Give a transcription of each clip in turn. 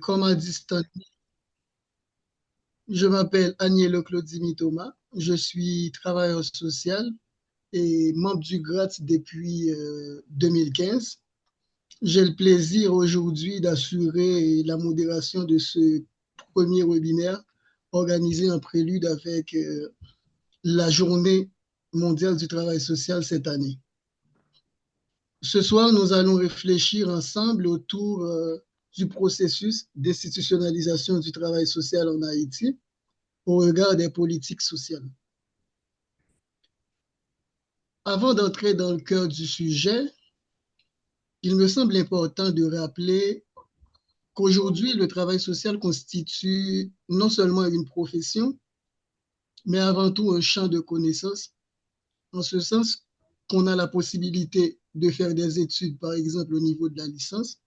Comme a dit Stanley, je m'appelle Agnello Claudimi Thomas. Je suis travailleur social et membre du GRATS depuis 2015. J'ai le plaisir aujourd'hui d'assurer la modération de ce premier webinaire organisé en prélude avec la Journée mondiale du travail social cette année. Ce soir, nous allons réfléchir ensemble autour du processus d'institutionnalisation du travail social en Haïti au regard des politiques sociales. Avant d'entrer dans le cœur du sujet, il me semble important de rappeler qu'aujourd'hui, le travail social constitue non seulement une profession, mais avant tout un champ de connaissances, en ce sens qu'on a la possibilité de faire des études, par exemple au niveau de la licence,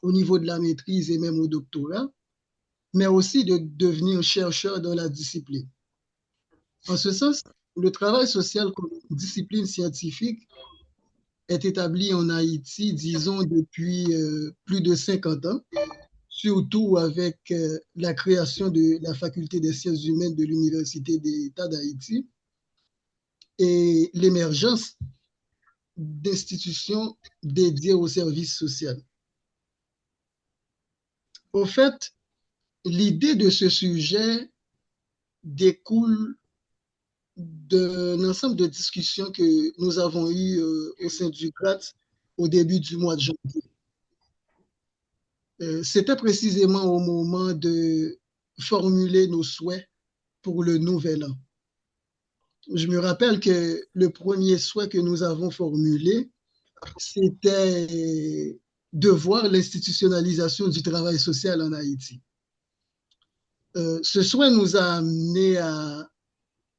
au niveau de la maîtrise et même au doctorat, mais aussi de devenir chercheur dans la discipline. En ce sens, le travail social comme discipline scientifique est établi en Haïti, disons, depuis plus de 50 ans, surtout avec la création de la faculté des sciences humaines de l'Université d'État d'Haïti et l'émergence d'institutions dédiées au service social. Au fait, l'idée de ce sujet découle d'un ensemble de discussions que nous avons eues au sein du GRAT au début du mois de janvier. C'était précisément au moment de formuler nos souhaits pour le nouvel an. Je me rappelle que le premier souhait que nous avons formulé, c'était de voir l'institutionnalisation du travail social en Haïti. Ce souhait nous a amené à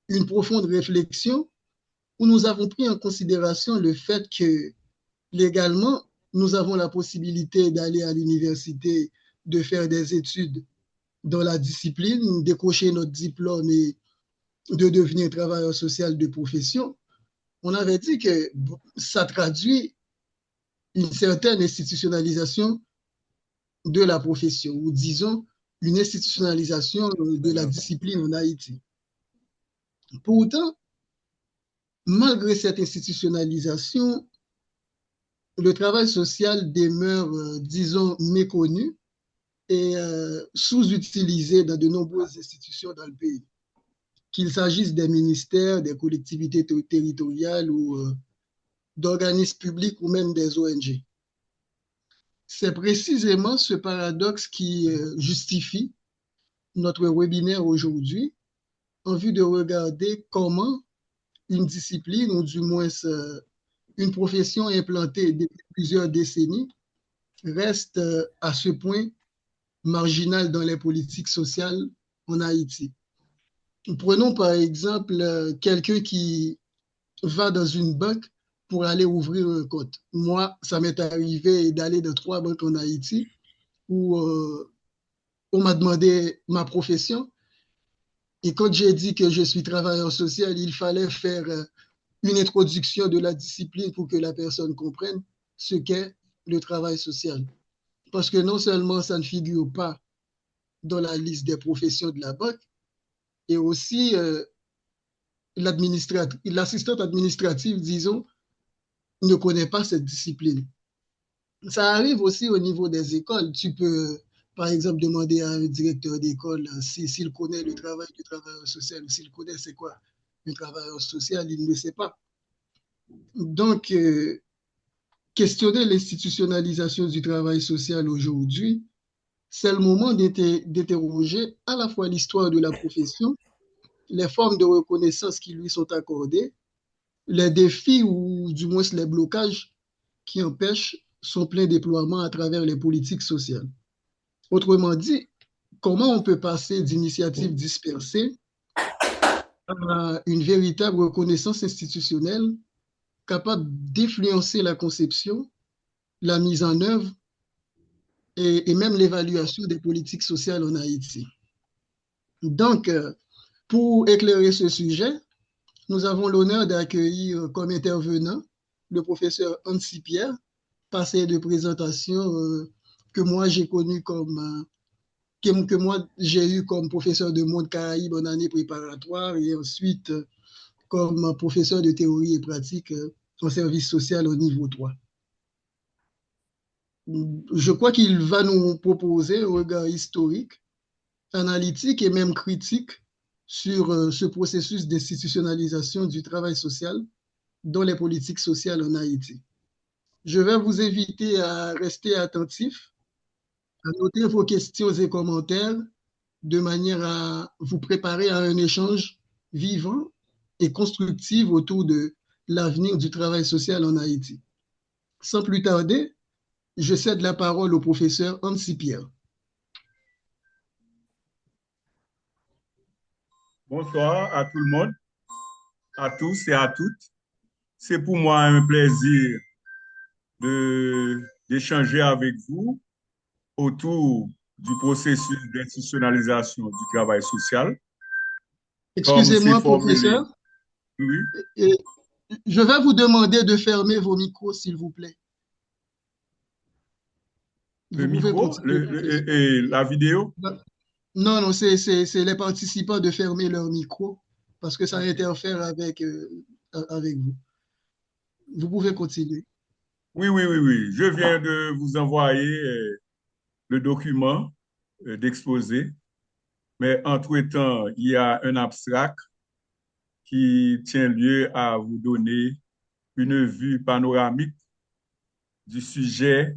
une profonde réflexion où nous avons pris en considération le fait que légalement, nous avons la possibilité d'aller à l'université, de faire des études dans la discipline, décrocher notre diplôme et de devenir travailleur social de profession. On avait dit que ça traduit une certaine institutionnalisation de la profession, ou disons une institutionnalisation de la discipline en Haïti. Pourtant, malgré cette institutionnalisation, le travail social demeure, disons, méconnu et sous-utilisé dans de nombreuses institutions dans le pays, qu'il s'agisse des ministères, des collectivités territoriales ou d'organismes publics ou même des ONG. C'est précisément ce paradoxe qui justifie notre webinaire aujourd'hui en vue de regarder comment une discipline, ou du moins une profession implantée depuis plusieurs décennies, reste à ce point marginale dans les politiques sociales en Haïti. Prenons par exemple quelqu'un qui va dans une banque pour aller ouvrir un compte. Moi, ça m'est arrivé d'aller dans 3 banques en Haïti où on m'a demandé ma profession. Et quand j'ai dit que je suis travailleur social, il fallait faire une introduction de la discipline pour que la personne comprenne ce qu'est le travail social. Parce que non seulement ça ne figure pas dans la liste des professions de la banque, et aussi l'assistante administrative, disons, ne connaît pas cette discipline. Ça arrive aussi au niveau des écoles. Tu peux, par exemple, demander à un directeur d'école s'il connaît le travail du travailleur social ou s'il connaît c'est quoi le travailleur social, il ne sait pas. Donc, questionner l'institutionnalisation du travail social aujourd'hui, c'est le moment d'interroger à la fois l'histoire de la profession, les formes de reconnaissance qui lui sont accordées, les défis ou du moins les blocages qui empêchent son plein déploiement à travers les politiques sociales. Autrement dit, comment on peut passer d'initiatives dispersées à une véritable reconnaissance institutionnelle capable d'influencer la conception, la mise en œuvre et même l'évaluation des politiques sociales en Haïti. Donc, pour éclairer ce sujet, nous avons l'honneur d'accueillir comme intervenant le professeur Hansi Pierre, passé de présentation que moi j'ai connu comme que moi j'ai eu comme professeur de monde Caraïbes en année préparatoire et ensuite comme professeur de théorie et pratique en service social au niveau 3. Je crois qu'il va nous proposer un regard historique, analytique et même critique sur ce processus d'institutionnalisation du travail social dans les politiques sociales en Haïti. Je vais vous inviter à rester attentifs, à noter vos questions et commentaires de manière à vous préparer à un échange vivant et constructif autour de l'avenir du travail social en Haïti. Sans plus tarder, je cède la parole au professeur Hansi Pierre. Bonsoir à tout le monde, à tous et à toutes. C'est pour moi un plaisir d'échanger avec vous autour du processus d'institutionnalisation du travail social, comme c'est Excusez-moi, formulé. professeur. Oui, Et je vais vous demander de fermer vos micros, s'il vous plaît. le Vous pouvez micro continuer, professeur. et la vidéo. Non, non, c'est les participants de fermer leur micro parce que ça Ok. interfère avec vous. Vous pouvez continuer. Oui, oui, oui, oui. Je viens de vous envoyer le document d'exposé, mais entre-temps, il y a un abstract qui tient lieu à vous donner une vue panoramique du sujet,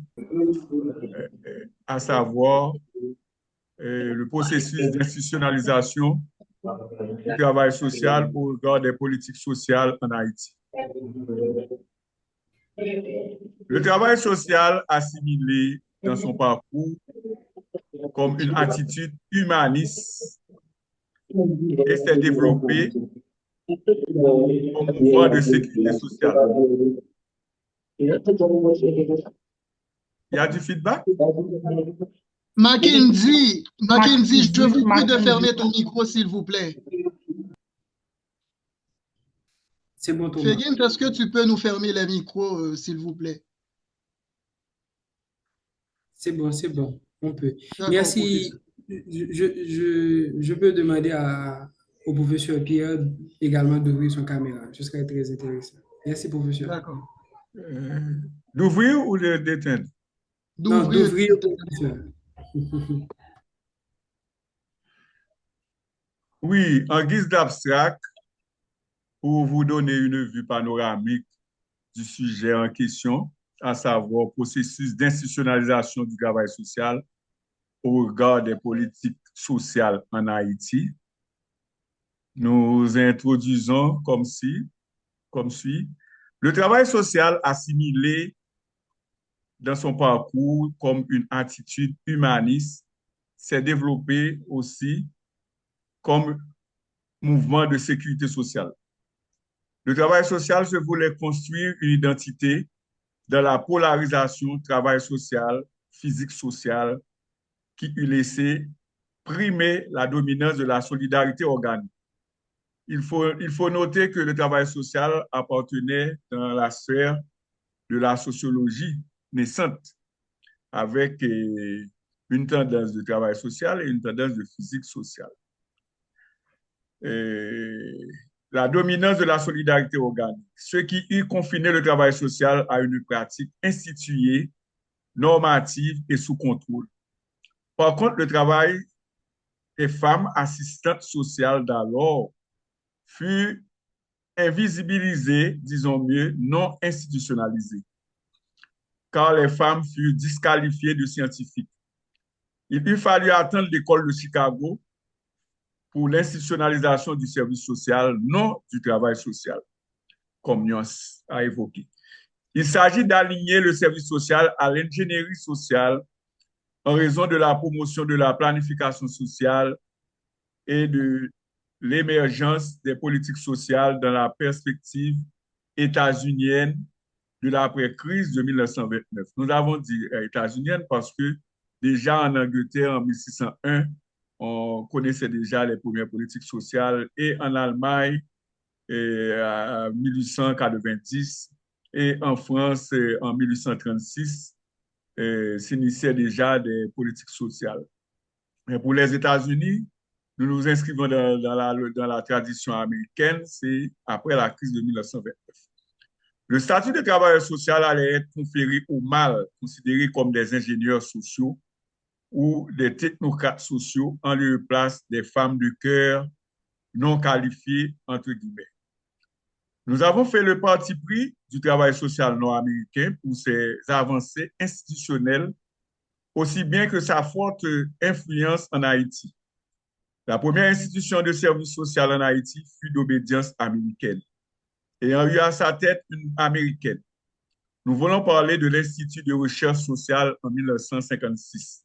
à savoir le processus d'institutionnalisation du travail social au regard des politiques sociales en Haïti. Le travail social assimilé dans son parcours comme une attitude humaniste et s'est développé comme mouvement de sécurité sociale. Il y a du feedback? Mackenzie, je vous prie de Mackenzie. fermer ton micro, s'il vous plaît. C'est bon, Thomas. Fegin, est-ce que tu peux nous fermer les micros, s'il vous plaît? C'est bon, on peut. D'accord, Merci. professeur. Je peux demander au professeur Pierre également d'ouvrir son caméra. Ce serait très intéressant. Merci, professeur. D'accord. D'ouvrir ou d'éteindre? Non, D'ouvrir. d'ouvrir, professeur. Oui, en guise d'abstract, pour vous donner une vue panoramique du sujet en question, à savoir processus d'institutionnalisation du travail social au regard des politiques sociales en Haïti. Nous introduisons comme suit, le travail social assimilé dans son parcours comme une attitude humaniste s'est développé aussi comme mouvement de sécurité sociale. Le travail social se voulait construire une identité dans la polarisation travail social, physique social, qui eût laissé primer la dominance de la solidarité organique. Il faut noter que le travail social appartenait dans la sphère de la sociologie naissante, avec une tendance de travail social et une tendance de physique sociale. La dominance de la solidarité organique, ce qui eût confiné le travail social à une pratique instituée, normative et sous contrôle. Par contre, le travail des femmes assistantes sociales d'alors fut invisibilisé, disons mieux, non institutionnalisé, car les femmes furent disqualifiées de scientifiques. Il eut fallu attendre l'école de Chicago pour l'institutionnalisation du service social, non du travail social, comme Nyons a évoqué. Il s'agit d'aligner le service social à l'ingénierie sociale en raison de la promotion de la planification sociale et de l'émergence des politiques sociales dans la perspective états-unienne de l'après-crise de 1929. Nous avons dit états-unienne parce que déjà en Angleterre, en 1601, on connaissait déjà les premières politiques sociales et en Allemagne, en 1890 et en France en 1836. s'initiaient déjà des politiques sociales. Mais pour les États-Unis, nous nous inscrivons dans la tradition américaine, c'est après la crise de 1929. Le statut de travailleur social allait être conféré aux mâles considérés comme des ingénieurs sociaux ou des technocrates sociaux en lieu et place des femmes de cœur non qualifiées, entre guillemets. Nous avons fait le parti pris du travail social nord-américain pour ses avancées institutionnelles, aussi bien que sa forte influence en Haïti. La première institution de service social en Haïti fut d'obédience américaine, ayant eu à sa tête une américaine. Nous voulons parler de l'Institut de recherche sociale en 1956,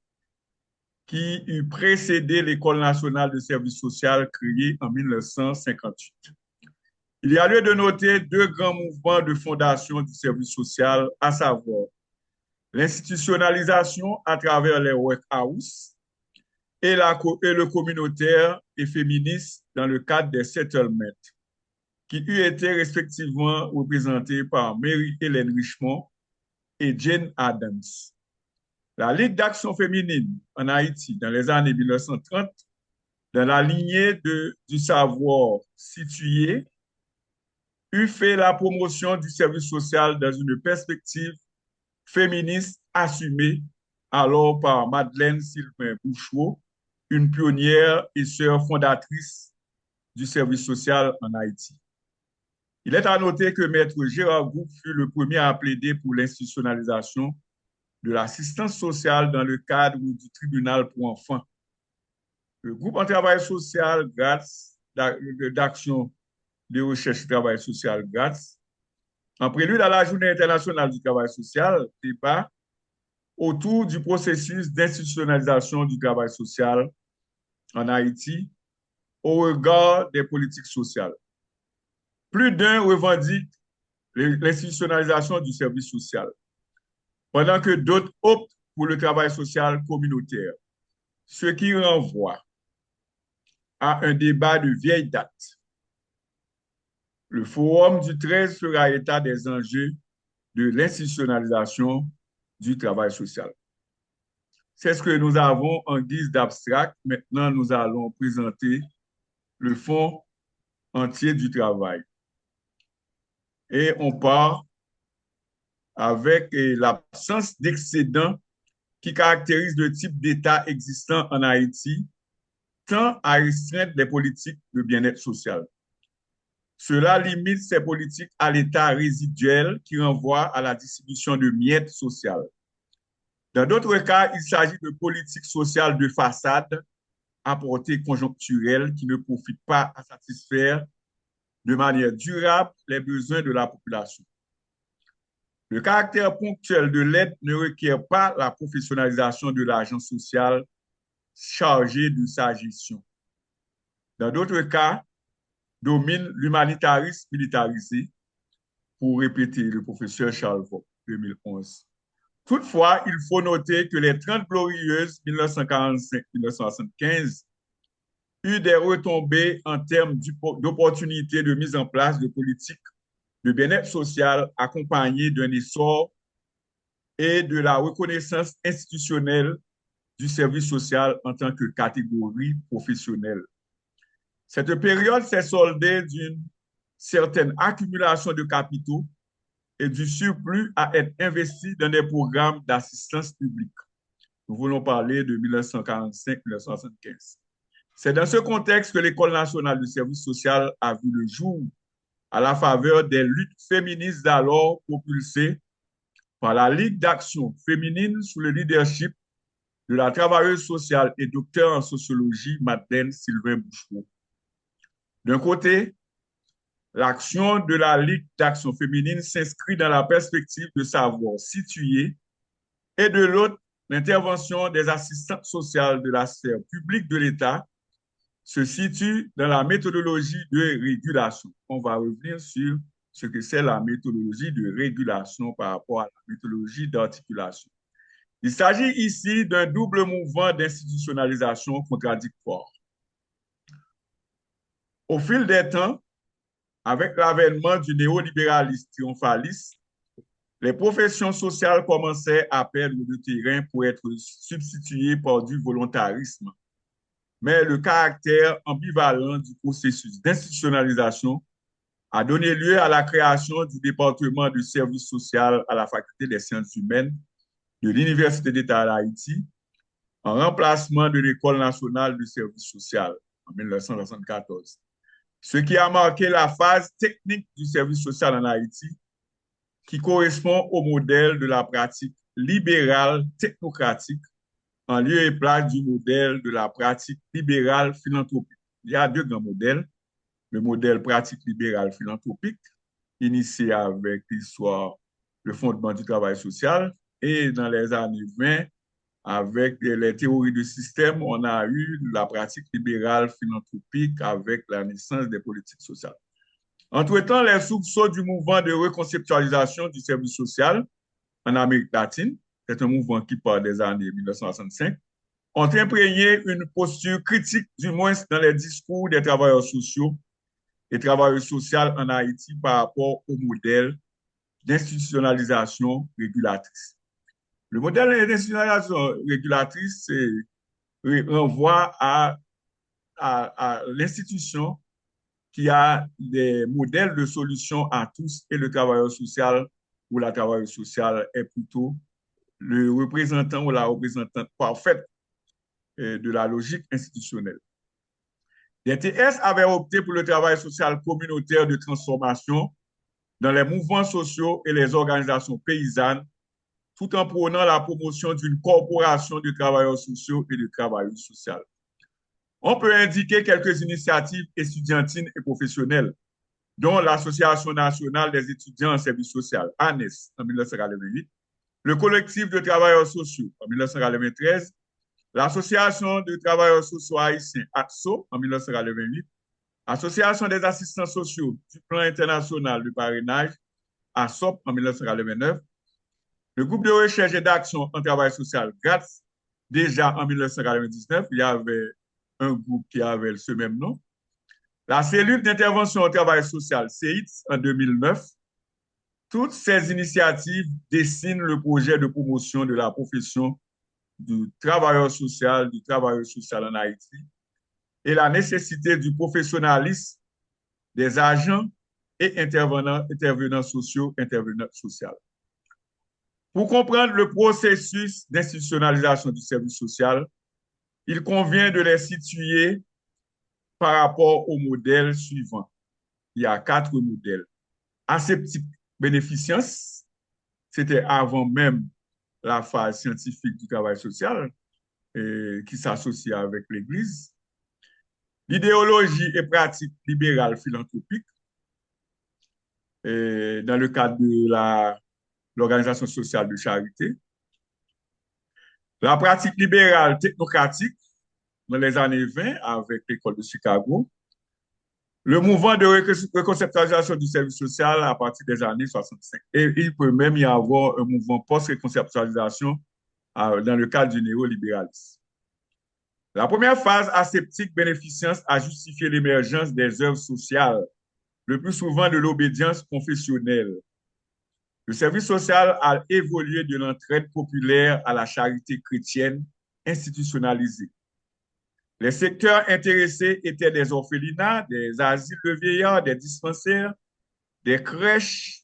qui eut précédé l'École nationale de service social créée en 1958. Il y a lieu de noter deux grands mouvements de fondation du service social, à savoir l'institutionnalisation à travers les workhouses et le communautaire et féministe dans le cadre des settlements, qui eut été respectivement représentés par Mary-Hélène Richemont et Jane Addams. La Ligue d'action féminine en Haïti dans les années 1930, dans la lignée du savoir situé, eut fait la promotion du service social dans une perspective féministe assumée alors par Madeleine Sylvain Bouchot, une pionnière et sœur fondatrice du service social en Haïti. Il est à noter que Maître Gérard Goup fut le premier à plaider pour l'institutionnalisation de l'assistance sociale dans le cadre du tribunal pour enfants. Le groupe en travail social GRATS, d'action de recherche et travail social GRATS, en prélude à la Journée internationale du travail social, débat autour du processus d'institutionnalisation du travail social en Haïti au regard des politiques sociales. Plus d'un revendique l'institutionnalisation du service social, pendant que d'autres optent pour le travail social communautaire, ce qui renvoie à un débat de vieille date. Le forum du 13 fera état des enjeux de l'institutionnalisation du travail social. C'est ce que nous avons en guise d'abstract. Maintenant, nous allons présenter le fond entier du travail. Et on part avec l'absence d'excédent qui caractérise le type d'État existant en Haïti, tend à restreindre les politiques de bien-être social. Cela limite ces politiques à l'état résiduel qui renvoie à la distribution de miettes sociales. Dans d'autres cas, il s'agit de politiques sociales de façade à portée conjoncturelle qui ne profitent pas à satisfaire de manière durable les besoins de la population. Le caractère ponctuel de l'aide ne requiert pas la professionnalisation de l'agent social chargé de sa gestion. Dans d'autres cas, domine l'humanitarisme militarisé, pour répéter le professeur Charles Vaux, 2011. Toutefois, il faut noter que les 30 glorieuses 1945-1975 eurent des retombées en termes d'opportunités de mise en place de politiques de bien-être social accompagnées d'un essor et de la reconnaissance institutionnelle du service social en tant que catégorie professionnelle. Cette période s'est soldée d'une certaine accumulation de capitaux et du surplus à être investi dans des programmes d'assistance publique. Nous voulons parler de 1945-1975. C'est dans ce contexte que l'École nationale du service social a vu le jour à la faveur des luttes féministes d'alors propulsées par la Ligue d'action féminine sous le leadership de la travailleuse sociale et docteur en sociologie Madeleine Sylvain Bouchot. D'un côté, l'action de la Ligue d'action féminine s'inscrit dans la perspective de savoir situé et de l'autre, l'intervention des assistantes sociales de la sphère publique de l'État se situe dans la méthodologie de régulation. On va revenir sur ce que c'est la méthodologie de régulation par rapport à la méthodologie d'articulation. Il s'agit ici d'un double mouvement d'institutionnalisation contradictoire. Au fil des temps, avec l'avènement du néolibéralisme triomphaliste, les professions sociales commençaient à perdre le terrain pour être substituées par du volontarisme. Mais le caractère ambivalent du processus d'institutionnalisation a donné lieu à la création du département de services sociaux à la Faculté des sciences humaines de l'Université d'État d'Haïti, en remplacement de l'École nationale du service social en 1974. Ce qui a marqué la phase technique du service social en Haïti, qui correspond au modèle de la pratique libérale technocratique en lieu et place du modèle de la pratique libérale philanthropique. Il y a deux grands modèles. Le modèle pratique libérale philanthropique, initié avec l'histoire, le fondement du travail social, et dans les années 20, avec les théories de système, on a eu la pratique libérale philanthropique avec la naissance des politiques sociales. Entre-temps, les soubresauts du mouvement de reconceptualisation du service social en Amérique latine, c'est un mouvement qui part des années 1965, ont imprégné une posture critique, du moins dans les discours des travailleurs sociaux et travailleuses sociales en Haïti par rapport au modèle d'institutionnalisation régulatrice. Le modèle d'institutionnalisation régulatrice renvoie à l'institution qui a des modèles de solution à tous et le travailleur social ou la travailleuse sociale est plutôt le représentant ou la représentante parfaite de la logique institutionnelle. Les TS avaient opté pour le travail social communautaire de transformation dans les mouvements sociaux et les organisations paysannes, tout en prônant la promotion d'une corporation de travailleurs sociaux et de travailleuses sociales. On peut indiquer quelques initiatives étudiantines et professionnelles, dont l'Association nationale des étudiants en service social, ANES, en 1988, le collectif de travailleurs sociaux, en 1993, l'Association de travailleurs sociaux haïtiens, ATSO, en 1988, l'Association des assistants sociaux du plan international de parrainage, ASOP, en 1989, le groupe de recherche et d'action en travail social, GRATS, déjà en 1999, il y avait un groupe qui avait ce même nom. La cellule d'intervention au travail social, CEITS, en 2009. Toutes ces initiatives dessinent le projet de promotion de la profession du travailleur social en Haïti et la nécessité du professionnalisme des agents et intervenants sociaux, intervenantes sociales. Pour comprendre le processus d'institutionnalisation du service social, il convient de les situer par rapport au modèle suivant. Il y a 4 modèles. Aseptique bénéficience, c'était avant même la phase scientifique du travail social qui s'associe avec l'Église. L'idéologie et pratique libérale philanthropique, dans le cadre de l'organisation sociale de charité. La pratique libérale technocratique dans les années 20 avec l'école de Chicago. Le mouvement de reconceptualisation du service social à partir des années 65. Et il peut même y avoir un mouvement post-reconceptualisation dans le cadre du néolibéralisme. La première phase aseptique bénéficience a justifié l'émergence des œuvres sociales, le plus souvent de l'obédience confessionnelle. Le service social a évolué de l'entraide populaire à la charité chrétienne institutionnalisée. Les secteurs intéressés étaient des orphelinats, des asiles de vieillards, des dispensaires, des crèches,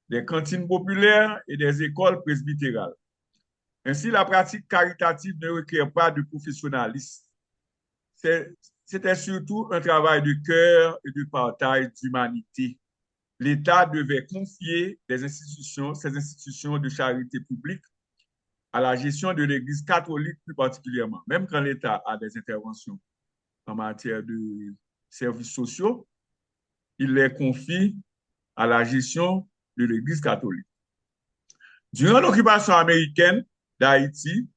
des cantines populaires et des écoles presbytérales. Ainsi, la pratique caritative ne requiert pas de professionnalisme. C'était surtout un travail de cœur et de partage d'humanité. L'État devait confier ces institutions de charité publique à la gestion de l'Église catholique plus particulièrement. Même quand l'État a des interventions en matière de services sociaux, il les confie à la gestion de l'Église catholique. Durant l'occupation américaine d'Haïti,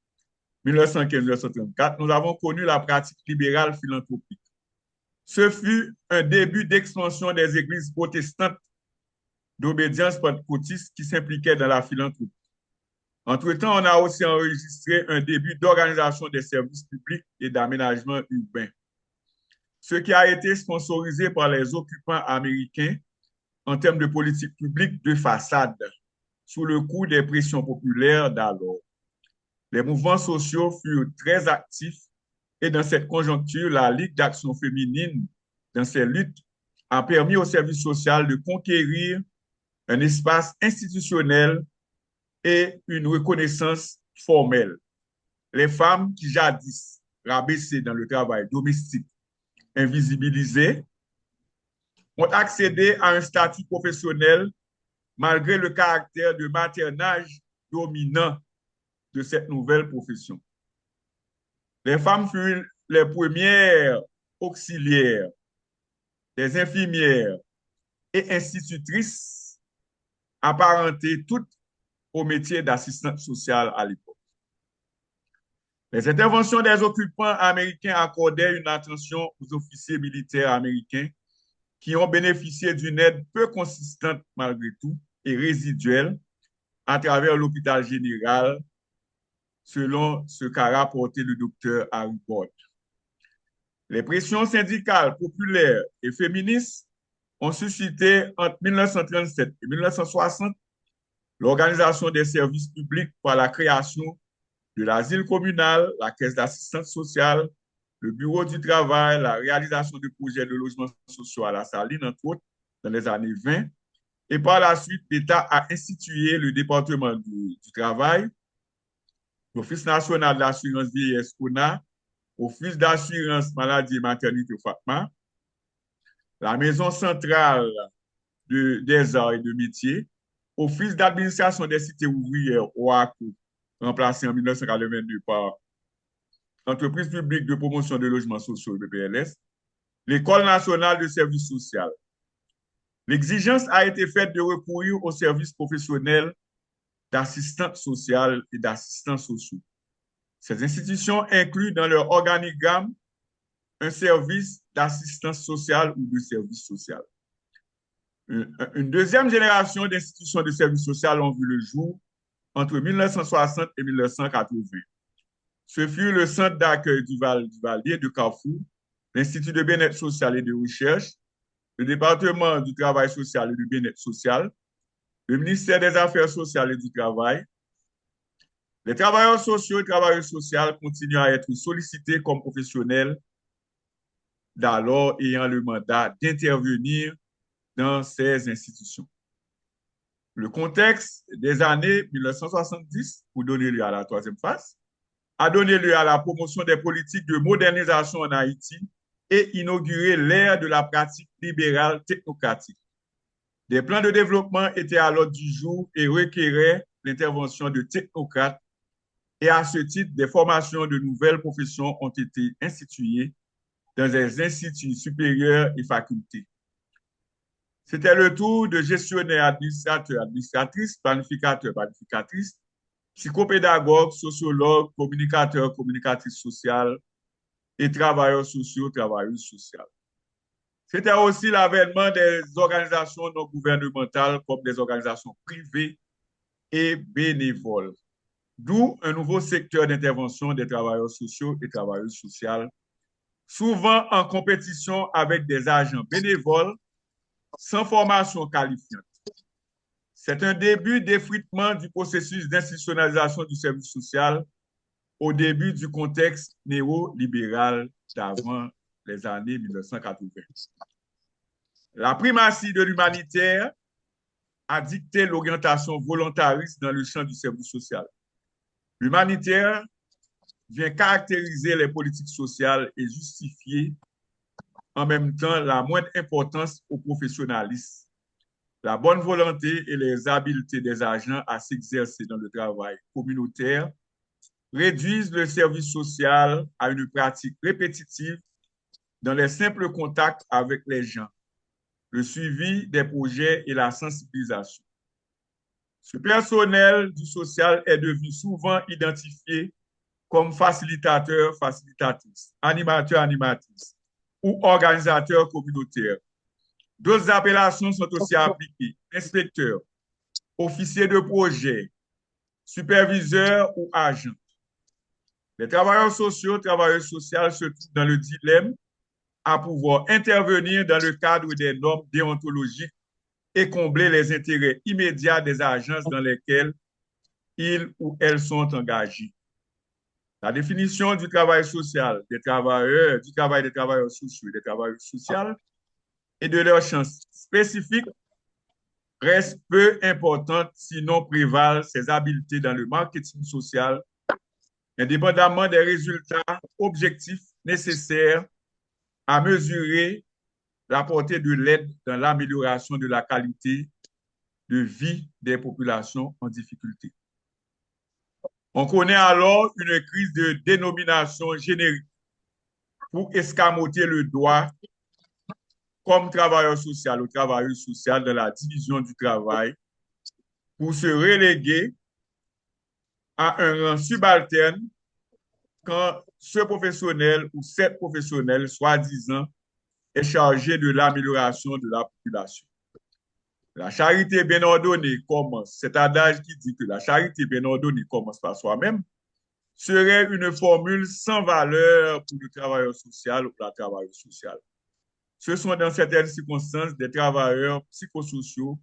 1915-1934, nous avons connu la pratique libérale philanthropique. Ce fut un début d'expansion des églises protestantes d'obédience pentecôtiste qui s'impliquaient dans la philanthropie. Entre-temps, on a aussi enregistré un début d'organisation des services publics et d'aménagement urbain, ce qui a été sponsorisé par les occupants américains en termes de politique publique de façade. sous le coup des pressions populaires d'alors. Les mouvements sociaux furent très actifs et dans cette conjoncture, la Ligue d'action féminine, dans ses luttes, a permis au service social de conquérir un espace institutionnel et une reconnaissance formelle. Les femmes qui jadis rabaissées dans le travail domestique, invisibilisées, ont accédé à un statut professionnel malgré le caractère de maternage dominant de cette nouvelle profession. Les femmes furent les premières auxiliaires, des infirmières et institutrices apparentées toutes au métier d'assistante sociale à l'époque. Les interventions des occupants américains accordaient une attention aux officiers militaires américains qui ont bénéficié d'une aide peu consistante malgré tout et résiduelle à travers l'hôpital général, selon ce qu'a rapporté le docteur Harry Bott. Les pressions syndicales, populaires et féministes ont suscité entre 1937 et 1960 l'organisation des services publics par la création de l'asile communal, la caisse d'assistance sociale, le bureau du travail, la réalisation de projets de logements sociaux à la Saline, entre autres, dans les années 20. Et par la suite, l'État a institué le département du travail, l'Office national de l'assurance vieillesse, ONA, Office d'assurance maladie et maternité, FATMA, la Maison centrale des arts et de métiers, Office d'administration des cités ouvrières, OACO, remplacé en 1982 par Entreprise publique de promotion de logements sociaux, EPLS, l'École nationale de services sociaux. L'exigence a été faite de recourir aux services professionnels d'assistants sociaux et d'assistants sociaux. Ces institutions incluent dans leur organigramme un service d'assistance sociale ou de service social. Une deuxième génération d'institutions de services sociaux ont vu le jour entre 1960 et 1980. Ce fut le Centre d'accueil du Valier de Carrefour, l'Institut de bien-être social et de recherche, le département du travail social et du bien-être social, le ministère des Affaires sociales et du Travail. Les travailleurs sociaux et travailleuses sociales continuent à être sollicités comme professionnels d'alors ayant le mandat d'intervenir dans ces institutions. Le contexte des années 1970, pour donner lieu à la troisième phase, a donné lieu à la promotion des politiques de modernisation en Haïti et inauguré l'ère de la pratique libérale technocratique. Des plans de développement étaient à l'ordre du jour et requéraient l'intervention de technocrates et à ce titre, des formations de nouvelles professions ont été instituées dans des instituts supérieurs et facultés. C'était le tour de gestionnaires, administrateurs, administratrices, planificateurs, planificatrices, psychopédagogues, sociologues, communicateurs, communicatrices sociales et travailleurs sociaux, travailleuses sociales. C'était aussi l'avènement des organisations non gouvernementales comme des organisations privées et bénévoles, d'où un nouveau secteur d'intervention des travailleurs sociaux et travailleuses sociales, souvent en compétition avec des agents bénévoles sans formation qualifiante. C'est un début d'effritement du processus d'institutionnalisation du service social au début du contexte néolibéral d'avant les années 1980. La primatie de l'humanitaire a dicté l'orientation volontariste dans le champ du service social. L'humanitaire vient caractériser les politiques sociales et justifier en même temps la moindre importance au professionnalisme, la bonne volonté et les habiletés des agents à s'exercer dans le travail communautaire réduisent le service social à une pratique répétitive dans les simples contacts avec les gens, le suivi des projets et la sensibilisation. Ce personnel du social est devenu souvent identifié comme facilitateur, facilitatrice, animateur, animatrice ou organisateur communautaire. D'autres appellations sont aussi appliquées: inspecteur, officier de projet, superviseur ou agent. Les travailleurs sociaux, travailleuses sociales se trouvent dans le dilemme à pouvoir intervenir dans le cadre des normes déontologiques et combler les intérêts immédiats des agences dans lesquelles ils ou elles sont engagés. La définition du travail social des travailleurs, du travail des travailleurs sociaux et des travailleurs sociaux et de leurs chances spécifiques reste peu importante, sinon prévalent ses habiletés dans le marketing social, indépendamment des résultats objectifs nécessaires à mesurer la portée de l'aide dans l'amélioration de la qualité de vie des populations en difficulté. On connaît alors une crise de dénomination générique pour escamoter le droit comme travailleur social ou travailleuse sociale dans la division du travail pour se reléguer à un rang subalterne quand ce professionnel ou cette professionnelle, soi-disant, est chargé de l'amélioration de la population. La charité bien ordonnée commence, cet adage qui dit que la charité bien ordonnée commence par soi-même, serait une formule sans valeur pour le travailleur social ou la travailleuse sociale. Ce sont dans certaines circonstances des travailleurs psychosociaux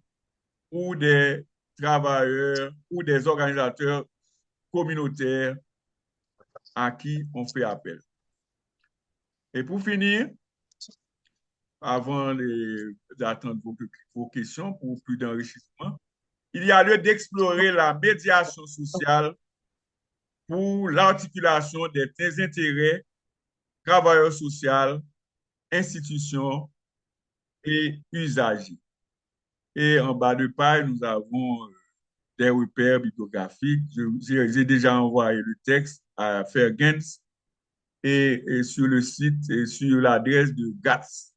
ou des travailleurs ou des organisateurs communautaires à qui on fait appel. Et pour finir, avant d'attendre vos questions pour plus d'enrichissement, il y a lieu d'explorer la médiation sociale pour l'articulation des intérêts travailleurs sociaux, institutions et usagers. Et en bas de page, nous avons des repères bibliographiques. J'ai déjà envoyé le texte à Fergens et sur le site et sur l'adresse de GATS.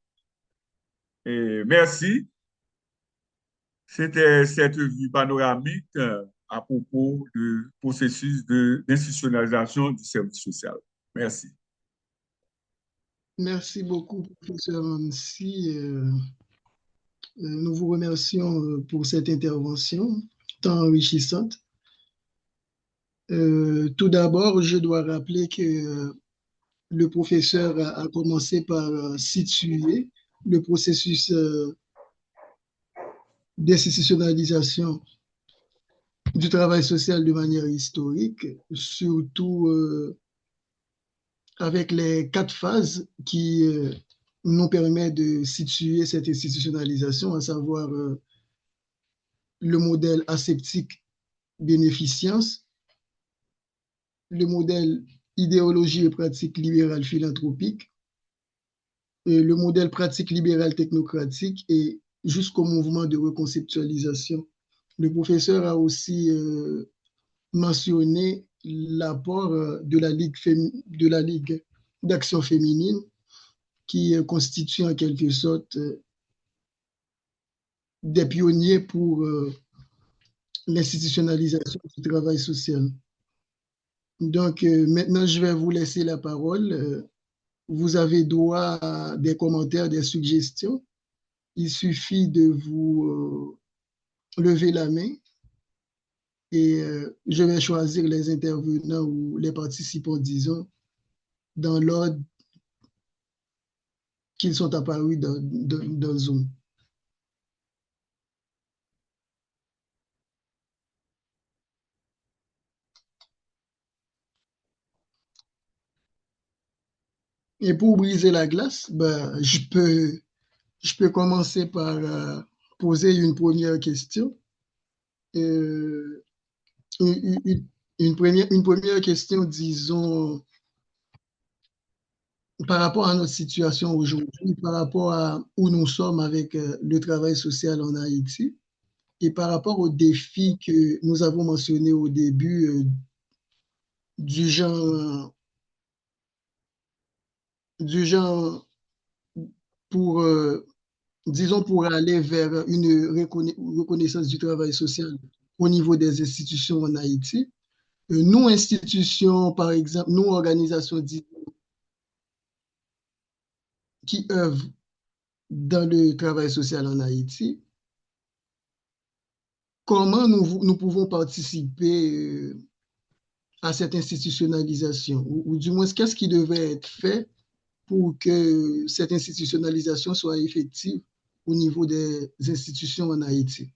Et merci. C'était cette vue panoramique à propos du processus d'institutionnalisation du service social. Merci. Merci beaucoup, professeur Nancy. Nous vous remercions pour cette intervention tant enrichissante. Tout d'abord, je dois rappeler que le professeur a commencé par situer le processus d'institutionnalisation du travail social de manière historique, surtout avec les 4 phases qui nous permettent de situer cette institutionnalisation, à savoir le modèle aseptique bénéficience, le modèle idéologie et pratique libérale philanthropique, et le modèle pratique libérale technocratique et jusqu'au mouvement de reconceptualisation. Le professeur a aussi mentionné l'apport de la Ligue d'action féminine qui constitue en quelque sorte des pionniers pour l'institutionnalisation du travail social. Donc, maintenant, je vais vous laisser la parole. Vous avez droit à des commentaires, des suggestions. Il suffit de vous lever la main et je vais choisir les intervenants ou les participants, disons, dans l'ordre qu'ils sont apparus dans Zoom. Et pour briser la glace, ben, je peux commencer par poser une première question. Une première question, disons, par rapport à notre situation aujourd'hui, par rapport à où nous sommes avec le travail social en Haïti et par rapport aux défis que nous avons mentionnés au début du genre pour, disons, pour aller vers une reconnaissance du travail social au niveau des institutions en Haïti. Nous, institutions, par exemple, nous, organisations qui œuvrent dans le travail social en Haïti, comment nous pouvons participer à cette institutionnalisation, ou du moins, qu'est-ce qui devrait être fait pour que cette institutionnalisation soit effective au niveau des institutions en Haïti.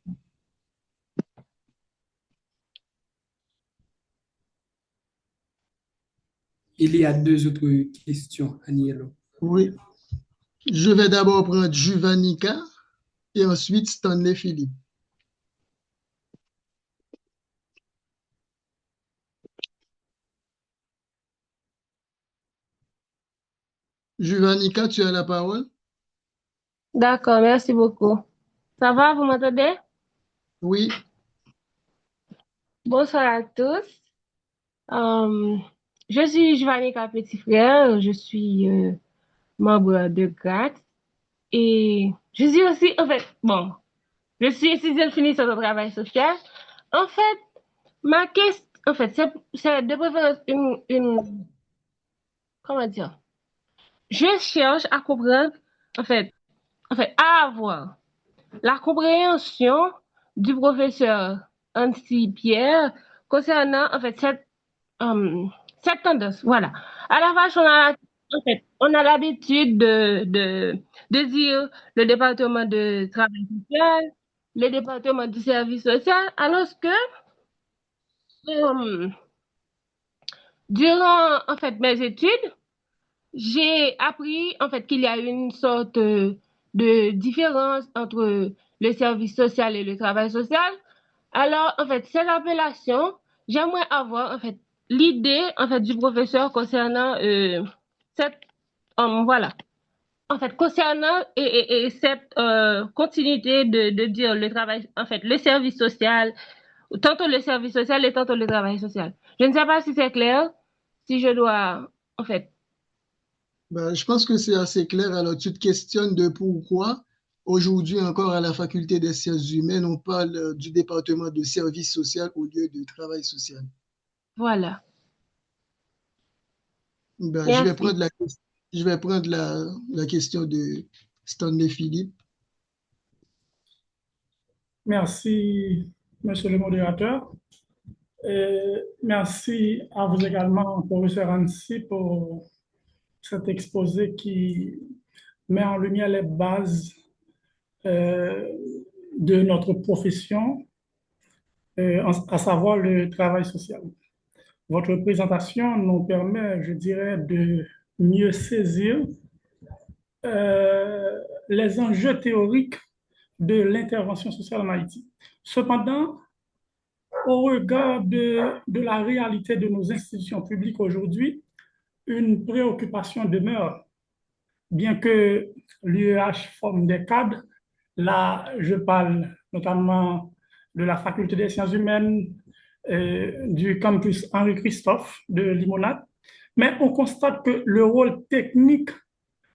Il y a deux autres questions, Aniello. Oui. Je vais d'abord prendre Juvanica et ensuite Stanley Philippe. Juvanica, tu as la parole? D'accord, merci beaucoup. Ça va, vous m'entendez? Oui. Bonsoir à tous. Je suis Juvanica Petit Frère, je suis membre de GRAT et je suis aussi, en fait, bon, je suis étudiante finissante de travail social. En fait, ma question, en fait, c'est de préférence comment dire, je cherche à comprendre, à avoir la compréhension du professeur Anti-Pierre concernant, cette tendance. Voilà. À la vache, on a l'habitude de dire le département de travail social, le département du service social, alors que, euh, durant, mes études, j'ai appris qu'il y a une sorte de différence entre le service social et le travail social. Alors, cette appellation, j'aimerais avoir l'idée du professeur concernant cette voilà. Concernant et cette continuité de dire le travail, le service social, tantôt le service social et tantôt le travail social. Je ne sais pas si c'est clair, si je dois en fait Ben, je pense que c'est assez clair. Alors, tu te questionnes de pourquoi aujourd'hui encore à la faculté des sciences humaines, on parle du département de service social au lieu de travail social. voilà. Ben, Merci. je vais prendre la question de Stanley Philippe. Merci, monsieur le modérateur. Et merci à vous également, professeur Annecy, pour cet exposé qui met en lumière les bases euh, de notre profession, à savoir le travail social. Votre présentation nous permet, je dirais, de mieux saisir les enjeux théoriques de l'intervention sociale en Haïti. Cependant, au regard de la réalité de nos institutions publiques aujourd'hui, une préoccupation demeure. Bien que l'UEH forme des cadres, là, je parle notamment de la Faculté des sciences humaines, du campus Henri-Christophe de Limonade, mais on constate que le rôle technique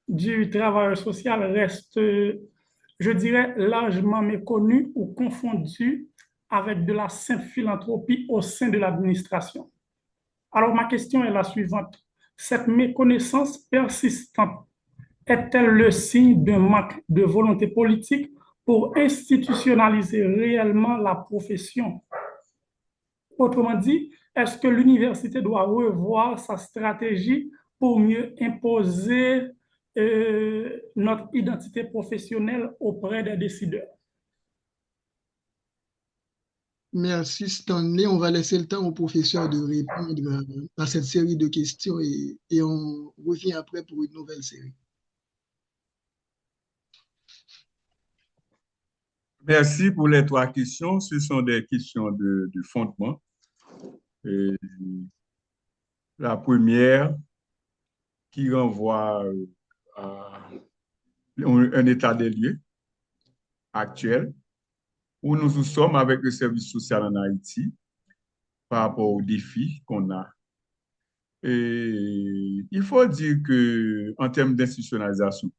du travailleur social reste, je dirais, largement méconnu ou confondu avec de la simple philanthropie au sein de l'administration. Alors, ma question est la suivante. Cette méconnaissance persistante est-elle le signe d'un manque de volonté politique pour institutionnaliser réellement la profession? Autrement dit, est-ce que l'université doit revoir sa stratégie pour mieux imposer notre identité professionnelle auprès des décideurs? Merci Stanley. On va laisser le temps au professeur de répondre à cette série de questions et on revient après pour une nouvelle série. Merci pour les trois questions. Ce sont des questions de fondement. Et la première qui renvoie à un état des lieux actuel où nous sommes avec le service social en Haïti par rapport aux défis qu'on a. Et il faut dire que, en termes d'institutionnalisation,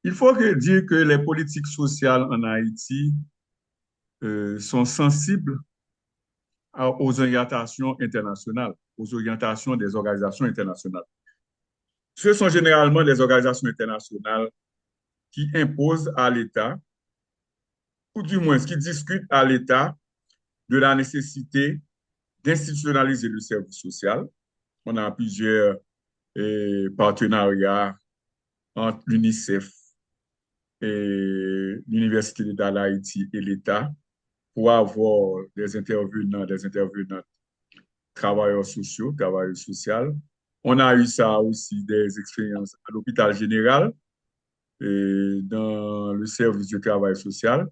il faut dire que les politiques sociales en Haïti sont sensibles aux orientations internationales, aux orientations des organisations internationales. Ce sont généralement des organisations internationales qui imposent à l'État, ou du moins qui discutent à l'État de la nécessité d'institutionnaliser le service social. On a plusieurs partenariats entre l'UNICEF et l'Université d'État d'Haïti et l'État pour avoir des intervenants, des intervenantes travailleurs sociaux, travailleurs sociaux. On a eu ça aussi des expériences à l'hôpital général et dans le service du travail social.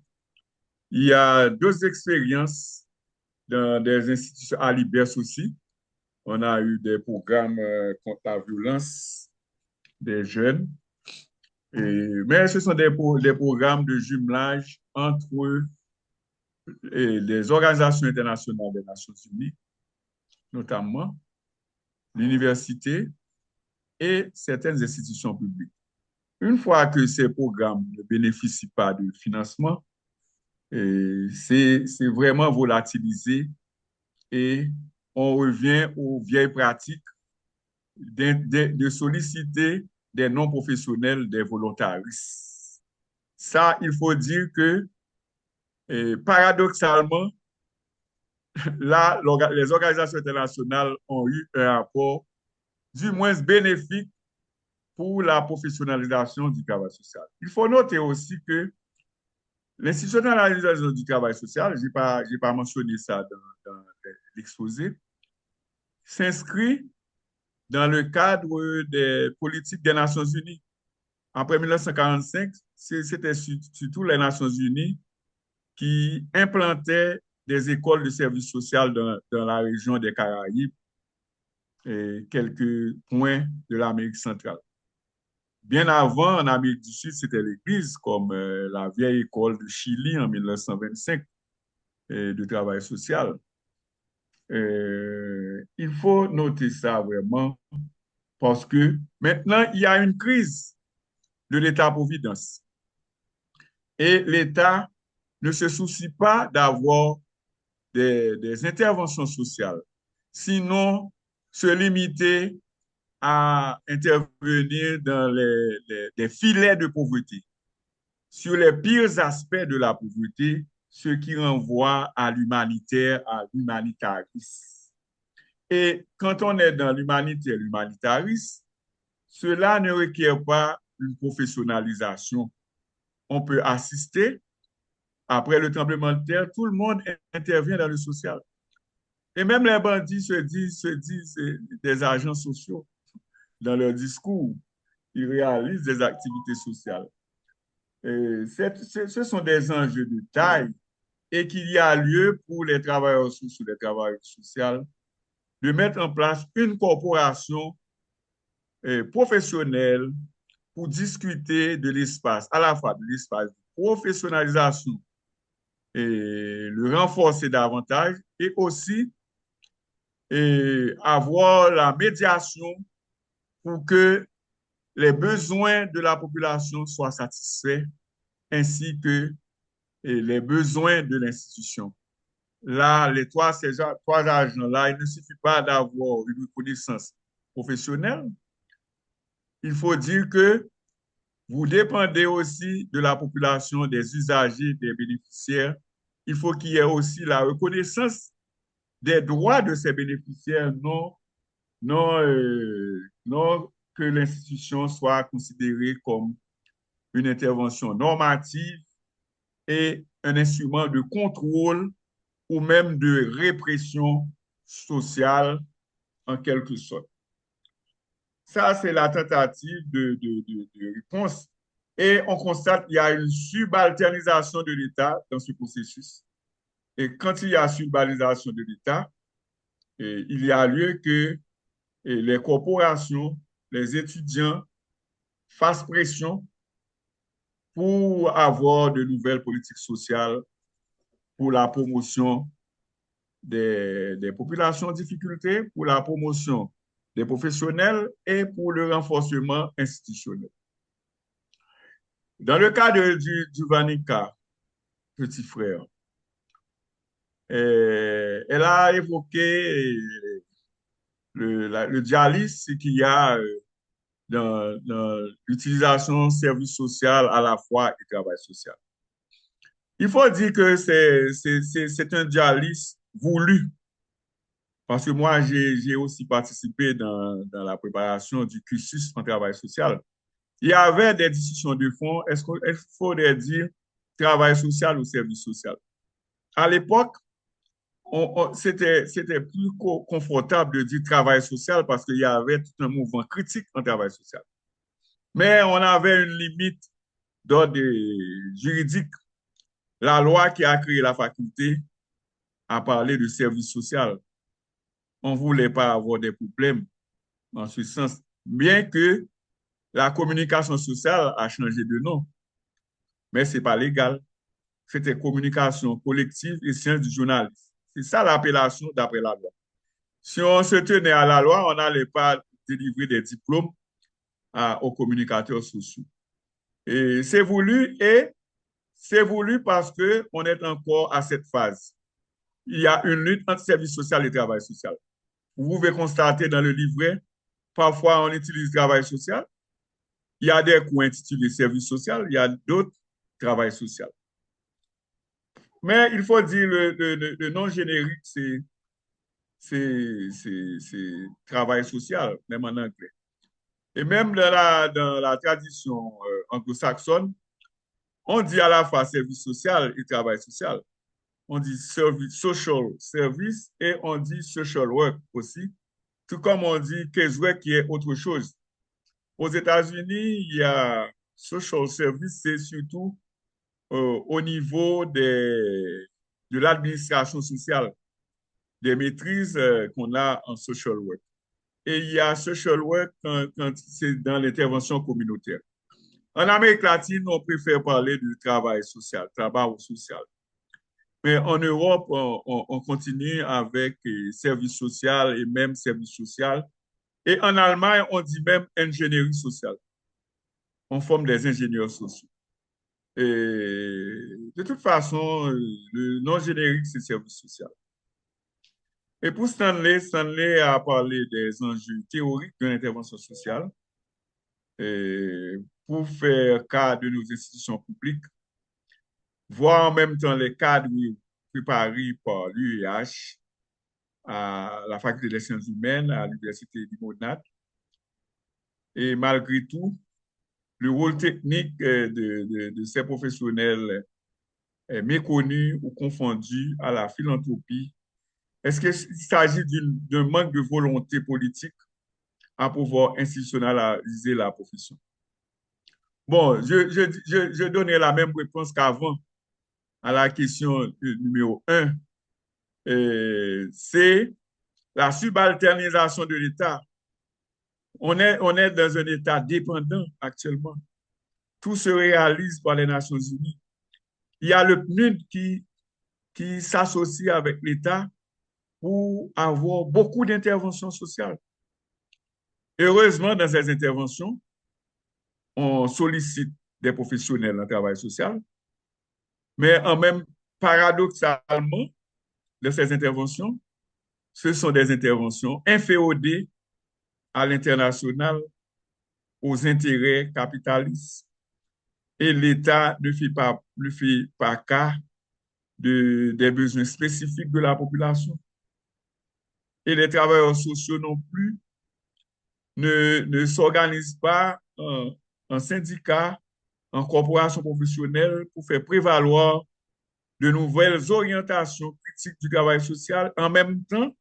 Il y a d'autres expériences dans des institutions à l'IBERS aussi. On a eu des programmes contre la violence des jeunes. Mais ce sont des programmes de jumelage entre les organisations internationales des Nations Unies, notamment l'université et certaines institutions publiques. Une fois que ces programmes ne bénéficient pas de financement, c'est vraiment volatilisé et on revient aux vieilles pratiques de solliciter des non-professionnels, des volontaristes. Ça, il faut dire que, paradoxalement, là, les organisations internationales ont eu un rapport du moins bénéfique pour la professionnalisation du travail social. Il faut noter aussi que l'institutionnalisation du travail social, je n'ai pas mentionné ça dans l'exposé, s'inscrit dans le cadre des politiques des Nations Unies. Après 1945, c'était surtout les Nations Unies qui implantaient des écoles de services sociaux dans la région des Caraïbes et quelques points de l'Amérique centrale. Bien avant, en Amérique du Sud, c'était l'Église, comme la vieille école de Chili en 1925 de travail social. Il faut noter ça vraiment parce que maintenant, il y a une crise de l'État-providence. Et l'État ne se soucie pas d'avoir des interventions sociales, sinon se limiter à intervenir dans les filets de pauvreté, sur les pires aspects de la pauvreté, ce qui renvoie à l'humanitaire, à l'humanitarisme. Et quand on est dans l'humanitaire, l'humanitarisme, cela ne requiert pas une professionnalisation. On peut assister. Après le tremblement de terre, tout le monde intervient dans le social. Et même les bandits se disent des agents sociaux dans leur discours. Ils réalisent des activités sociales. Ce sont des enjeux de taille et qu'il y a lieu pour les travailleurs sociaux, les travailleurs sociaux, de mettre en place une corporation professionnelle pour discuter de l'espace, à la fois de l'espace de professionnalisation et le renforcer davantage et aussi avoir la médiation pour que les besoins de la population soient satisfaits ainsi que les besoins de l'institution. Là, ces trois agents-là, il ne suffit pas d'avoir une reconnaissance professionnelle. Il faut dire que vous dépendez aussi de la population, des usagers, des bénéficiaires. Il faut qu'il y ait aussi la reconnaissance des droits de ces bénéficiaires, non que l'institution soit considérée comme une intervention normative et un instrument de contrôle ou même de répression sociale en quelque sorte. Ça, c'est la tentative de réponse. Et on constate qu'il y a une subalternisation de l'État dans ce processus. Et quand il y a subalternisation de l'État, il y a lieu que les corporations, les étudiants fassent pression pour avoir de nouvelles politiques sociales pour la promotion des populations en difficulté, pour la promotion des professionnels et pour le renforcement institutionnel. Dans le cas du Vanica, petit frère, elle a évoqué le dialyse qu'il y a dans l'utilisation service social à la fois et travail social. Il faut dire que c'est un dialyse voulu, parce que moi, j'ai aussi participé dans la préparation du cursus en travail social. il y avait des discussions de fond. Est-ce qu'il faudrait dire travail social ou service social? À l'époque, c'était plus confortable de dire travail social parce qu'il y avait tout un mouvement critique en travail social. Mais on avait une limite d'ordre juridique. La loi qui a créé la faculté a parlé de service social. On ne voulait pas avoir des problèmes en ce sens, bien que la communication sociale a changé de nom, mais ce n'est pas légal. C'était communication collective et sciences du journalisme. C'est ça l'appellation d'après la loi. Si on se tenait à la loi, on n'allait pas délivrer des diplômes aux communicateurs sociaux. Et c'est voulu parce qu'on est encore à cette phase. Il y a une lutte entre service social et travail social. Vous pouvez constater dans le livret, parfois on utilise travail social. Il y a des cours intitulés service social, il y a d'autres travail social. Mais il faut dire le nom générique, c'est travail social, même en anglais. Et même dans la tradition anglo-saxonne, on dit à la fois service social et travail social. On dit social service et on dit social work aussi. Tout comme on dit casework qui est autre chose. Aux États-Unis, il y a social service, c'est surtout au niveau de l'administration sociale, des maîtrises qu'on a en social work. Et il y a social work quand c'est dans l'intervention communautaire. En Amérique latine, on préfère parler du travail social, travail social. Mais en Europe, on continue avec service social et même service social. Et en Allemagne, on dit même ingénierie sociale. On forme des ingénieurs sociaux. Et de toute façon, le nom générique, c'est service social. Et pour Stanley a parlé des enjeux théoriques de l'intervention sociale pour faire cas de nos institutions publiques, voir en même temps les cadres préparés par l'UEH à la Faculté des sciences humaines à l'Université de Monash. Et malgré tout, le rôle technique de ces professionnels est méconnu ou confondu à la philanthropie. Est-ce qu'il s'agit d'un manque de volonté politique à pouvoir institutionnaliser la profession? Bon, je donnais la même réponse qu'avant à la question numéro 1. C'est la subalternisation de l'État. On est dans un État dépendant actuellement. Tout se réalise par les Nations Unies. Il y a le PNUD qui s'associe avec l'État pour avoir beaucoup d'interventions sociales. Heureusement, dans ces interventions, on sollicite des professionnels en travail social, mais en même paradoxalement, de ces interventions, ce sont des interventions inféodées à l'international, aux intérêts capitalistes. Et l'État ne fait pas cas des besoins spécifiques de la population. Et les travailleurs sociaux non plus ne s'organisent pas en syndicat, en corporation professionnelle pour faire prévaloir de nouvelles orientations critiques du travail social, en même temps,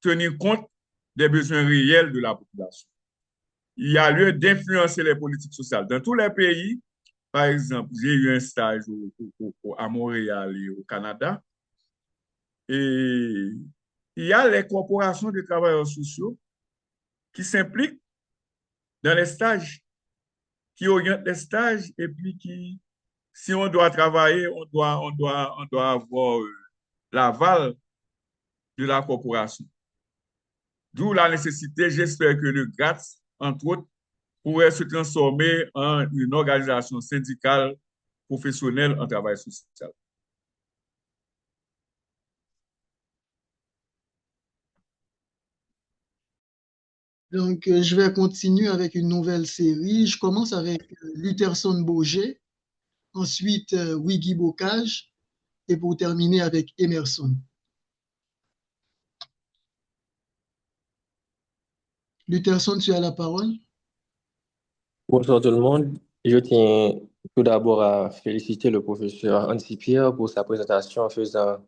tenir compte des besoins réels de la population. Il y a lieu d'influencer les politiques sociales. Dans tous les pays, par exemple, j'ai eu un stage à Montréal et au Canada, et il y a les corporations de travailleurs sociaux qui s'impliquent dans les stages, qui orientent les stages, et puis si on doit travailler, on doit avoir l'aval de la corporation. D'où la nécessité, j'espère que le GRATS, entre autres, pourrait se transformer en une organisation syndicale professionnelle en travail social. Donc, je vais continuer avec une nouvelle série. Je commence avec Lutherson Bourget, ensuite Wiggy Bocage, et pour terminer avec Emerson. Lutherson, tu as la parole. Bonsoir tout le monde. Je tiens tout d'abord à féliciter le professeur Andy Pierre pour sa présentation en faisant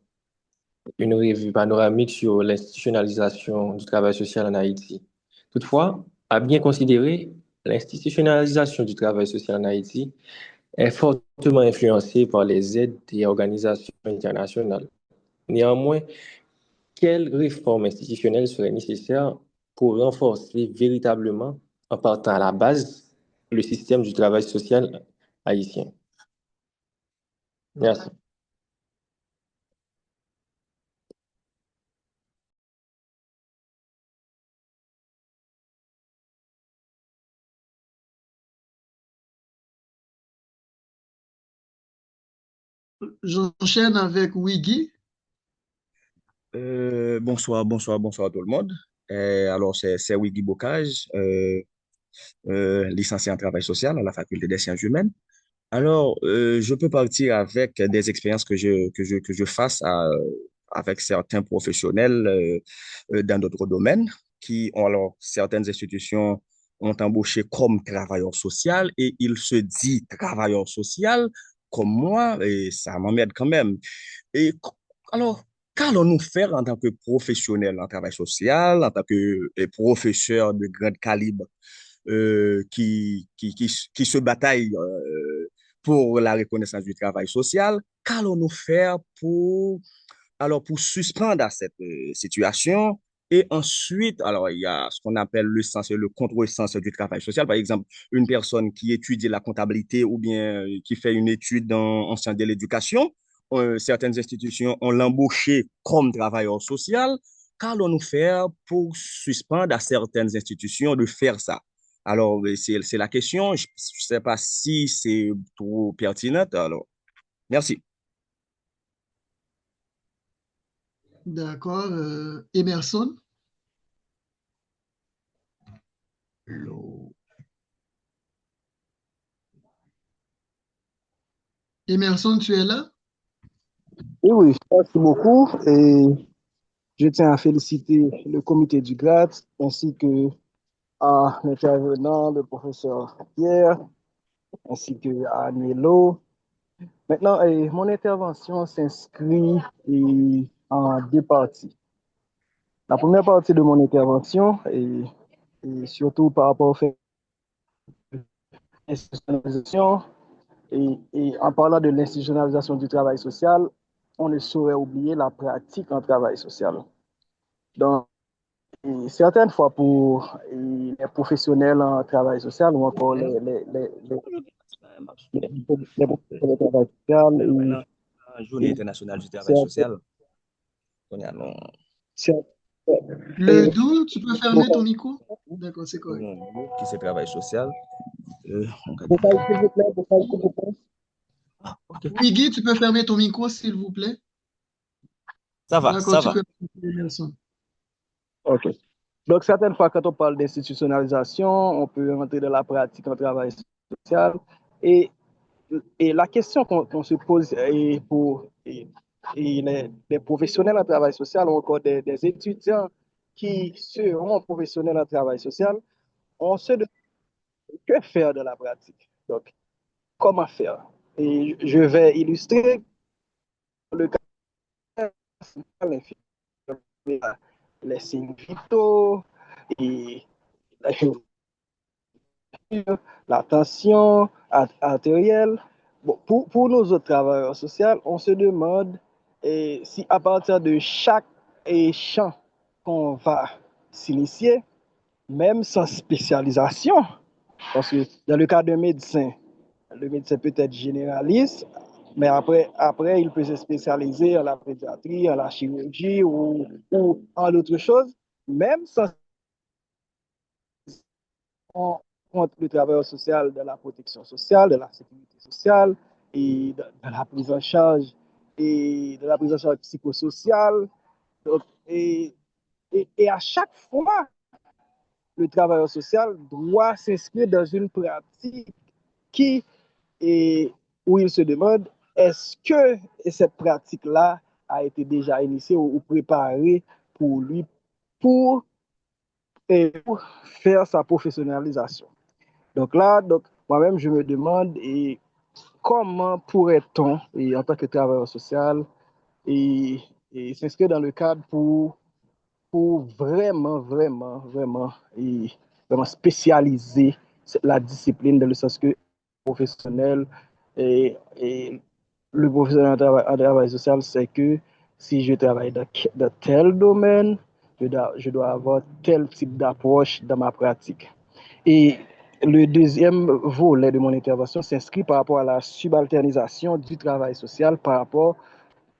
une revue panoramique sur l'institutionnalisation du travail social en Haïti. Toutefois, à bien considérer, l'institutionnalisation du travail social en Haïti est fortement influencée par les aides des organisations internationales. Néanmoins, quelles réformes institutionnelles seraient nécessaires pour renforcer véritablement, en partant à la base, le système du travail social haïtien? Merci. J'enchaîne avec Wiggy. Bonsoir à tout le monde. Alors, c'est Wiggy Bocage, licencié en travail social à la Faculté des sciences humaines. Alors, je peux partir avec des expériences que je fasse avec certains professionnels dans d'autres domaines qui ont alors certaines institutions ont embauché comme travailleur social et il se dit travailleur social comme moi et ça m'emmerde quand même. Et alors, qu'allons-nous faire en tant que professionnel en travail social, en tant que professeur de grand calibre qui se bataille pour la reconnaissance du travail social? Qu'allons-nous faire pour suspendre à cette situation? Et ensuite, alors, il y a ce qu'on appelle le sens et le contre-sens du travail social. Par exemple, une personne qui étudie la comptabilité ou bien qui fait une étude en sciences de l'éducation, certaines institutions ont l'embauché comme travailleur social. Qu'allons-nous faire pour suspendre à certaines institutions de faire ça? Alors, c'est la question. Je ne sais pas si c'est trop pertinent. Alors, merci. D'accord. Emerson. Emerson, tu es là? Oui, merci beaucoup. Et je tiens à féliciter le comité du GRAD ainsi que à l'intervenant, le professeur Pierre, ainsi que à Agnello. Maintenant, mon intervention s'inscrit en deux parties. La première partie de mon intervention, et surtout par rapport au fait de l'institutionnalisation, et en parlant de l'institutionnalisation du travail social, on ne saurait oublier la pratique en travail social. Donc, certaines fois pour les professionnels en travail social ou encore les professionnels en travail social, Journée internationale du travail social. Le doux, tu peux fermer ton micro? D'accord, c'est correct. Qui c'est travail social? S'il vous plaît. Wiggy, tu peux fermer ton micro, s'il vous plaît? Ça va, D'accord, ça va. OK. Donc, certaines fois, quand on parle d'institutionnalisation, on peut rentrer dans la pratique en travail social. Et la question qu'on se pose pour les professionnels en travail social ou encore des étudiants qui seront professionnels en travail social, on se demande que faire de la pratique. Donc, comment faire? Et je vais illustrer le cas les signes vitaux et la tension artérielle. Bon, pour nos autres travailleurs sociaux, on se demande si à partir de chaque champ qu'on va s'initier, même sans spécialisation, parce que dans le cas d'un médecin, le médecin peut être généraliste, mais après il peut se spécialiser en la pédiatrie, en la chirurgie ou en d'autres choses, même sans contre le travailleur social de la protection sociale, de la sécurité sociale et de la prise en charge et de la prise en charge psychosociale. Donc, et à chaque fois, le travailleur social doit s'inscrire dans une pratique où il se demande est-ce que cette pratique-là a été déjà initiée ou préparée pour lui pour faire sa professionnalisation. Donc là, moi-même, je me demande comment pourrait-on, en tant que travailleur social, et, s'inscrire dans le cadre pour vraiment, vraiment, vraiment, vraiment spécialiser la discipline dans le sens que professionnel et le professionnel en travail social, c'est que si je travaille dans tel domaine, je dois avoir tel type d'approche dans ma pratique. Et le deuxième volet de mon intervention s'inscrit par rapport à la subalternisation du travail social par rapport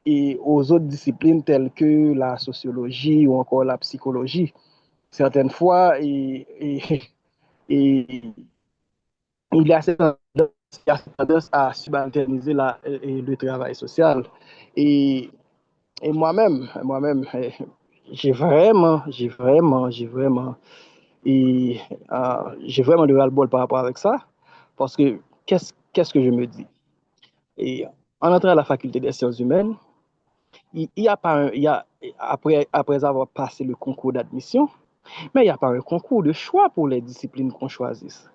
aux autres disciplines telles que la sociologie ou encore la psychologie. Certaines fois, et il y a cette tendance à subalterniser le travail social. Et, moi-même, et, j'ai vraiment de ras-le-bol par rapport avec ça, parce que qu'est-ce que je me dis? Et en entrant à la faculté des sciences humaines, il y a pas un, il y a, après avoir passé le concours d'admission, mais il n'y a pas un concours de choix pour les disciplines qu'on choisisse.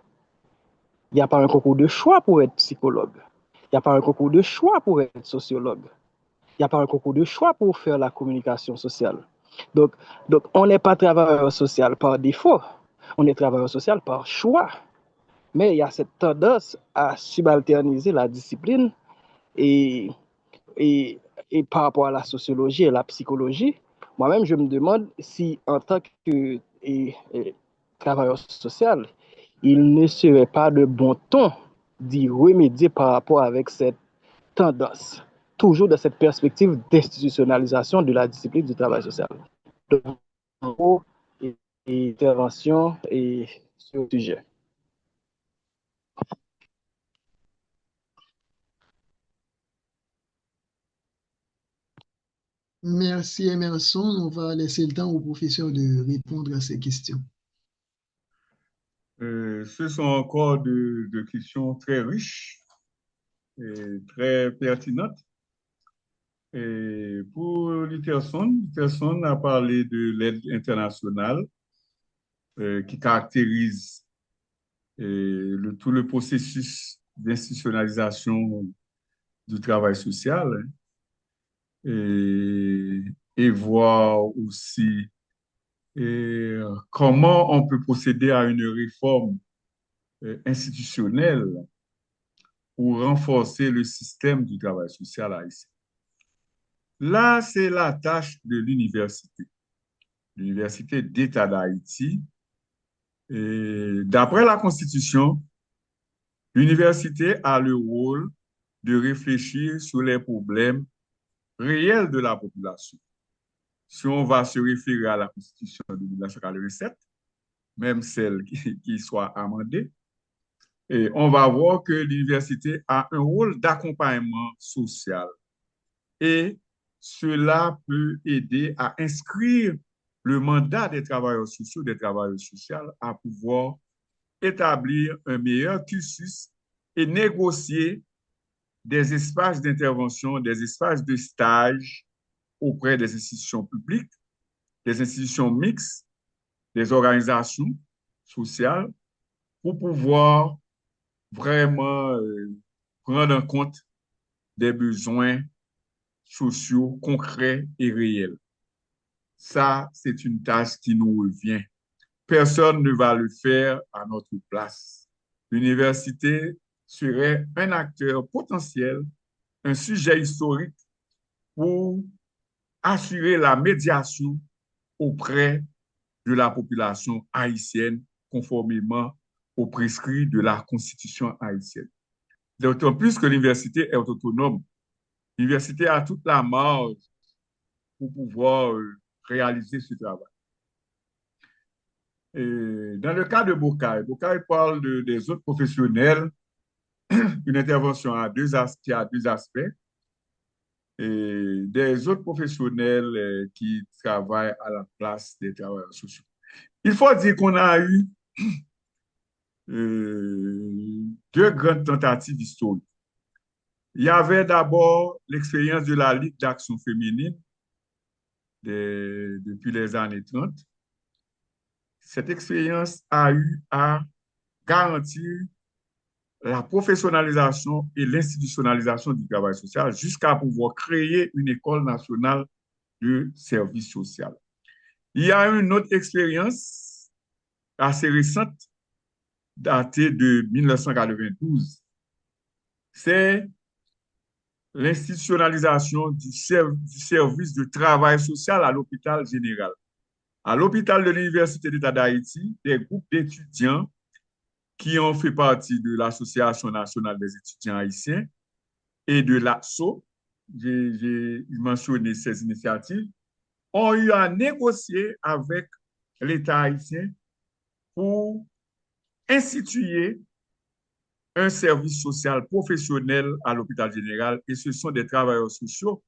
Il n'y a pas un concours de choix pour être psychologue. Il n'y a pas un concours de choix pour être sociologue. Il n'y a pas un concours de choix pour faire la communication sociale. Donc, on n'est pas travailleur social par défaut. On est travailleur social par choix. Mais il y a cette tendance à subalterniser la discipline et, et, et par rapport à la sociologie et la psychologie. Moi-même, je me demande si, en tant que travailleur social, il ne serait pas de bon ton d'y remédier par rapport avec cette tendance, toujours dans cette perspective d'institutionnalisation de la discipline du travail social. Donc, en gros, intervention sur le sujet. Merci Emerson. On va laisser le temps au professeur de répondre à ces questions. Ce sont encore de questions très riches et très pertinentes. Et pour Litterson a parlé de l'aide internationale qui caractérise tout le processus d'institutionnalisation du travail social et voir aussi comment on peut procéder à une réforme institutionnelle pour renforcer le système du travail social haïtien. Là, c'est la tâche de l'Université d'État d'Haïti. D'après la Constitution, l'université a le rôle de réfléchir sur les problèmes réels de la population. Si on va se référer à la Constitution de 1987, même celle qui soit amendée, et on va voir que l'université a un rôle d'accompagnement social. Et cela peut aider à inscrire le mandat des travailleurs sociaux, des travailleurs sociales, à pouvoir établir un meilleur cursus et négocier des espaces d'intervention, des espaces de stage auprès des institutions publiques, des institutions mixtes, des organisations sociales, pour pouvoir vraiment prendre en compte des besoins sociaux concrets et réels. Ça, c'est une tâche qui nous revient. Personne ne va le faire à notre place. L'université serait un acteur potentiel, un sujet historique pour assurer la médiation auprès de la population haïtienne conformément aux prescrits de la Constitution haïtienne. D'autant plus que l'université est autonome. L'université a toute la marge pour pouvoir réaliser ce travail. Et dans le cas de Bocaille parle des autres professionnels, une intervention qui a deux aspects, et des autres professionnels qui travaillent à la place des travailleurs sociaux. Il faut dire qu'on a eu deux grandes tentatives historiques. Il y avait d'abord l'expérience de la Ligue d'action féminine depuis les années 30. Cette expérience a eu à garantir la professionnalisation et l'institutionnalisation du travail social jusqu'à pouvoir créer une école nationale de service social. Il y a une autre expérience assez récente, datée de 1992. C'est l'institutionnalisation du service de travail social à l'hôpital général. À l'hôpital de l'Université d'État d'Haïti, des groupes d'étudiants qui ont fait partie de l'Association nationale des étudiants haïtiens et de l'ASSO, j'ai mentionné ces initiatives, ont eu à négocier avec l'État haïtien pour instituer un service social professionnel à l'hôpital général, et ce sont des travailleurs sociaux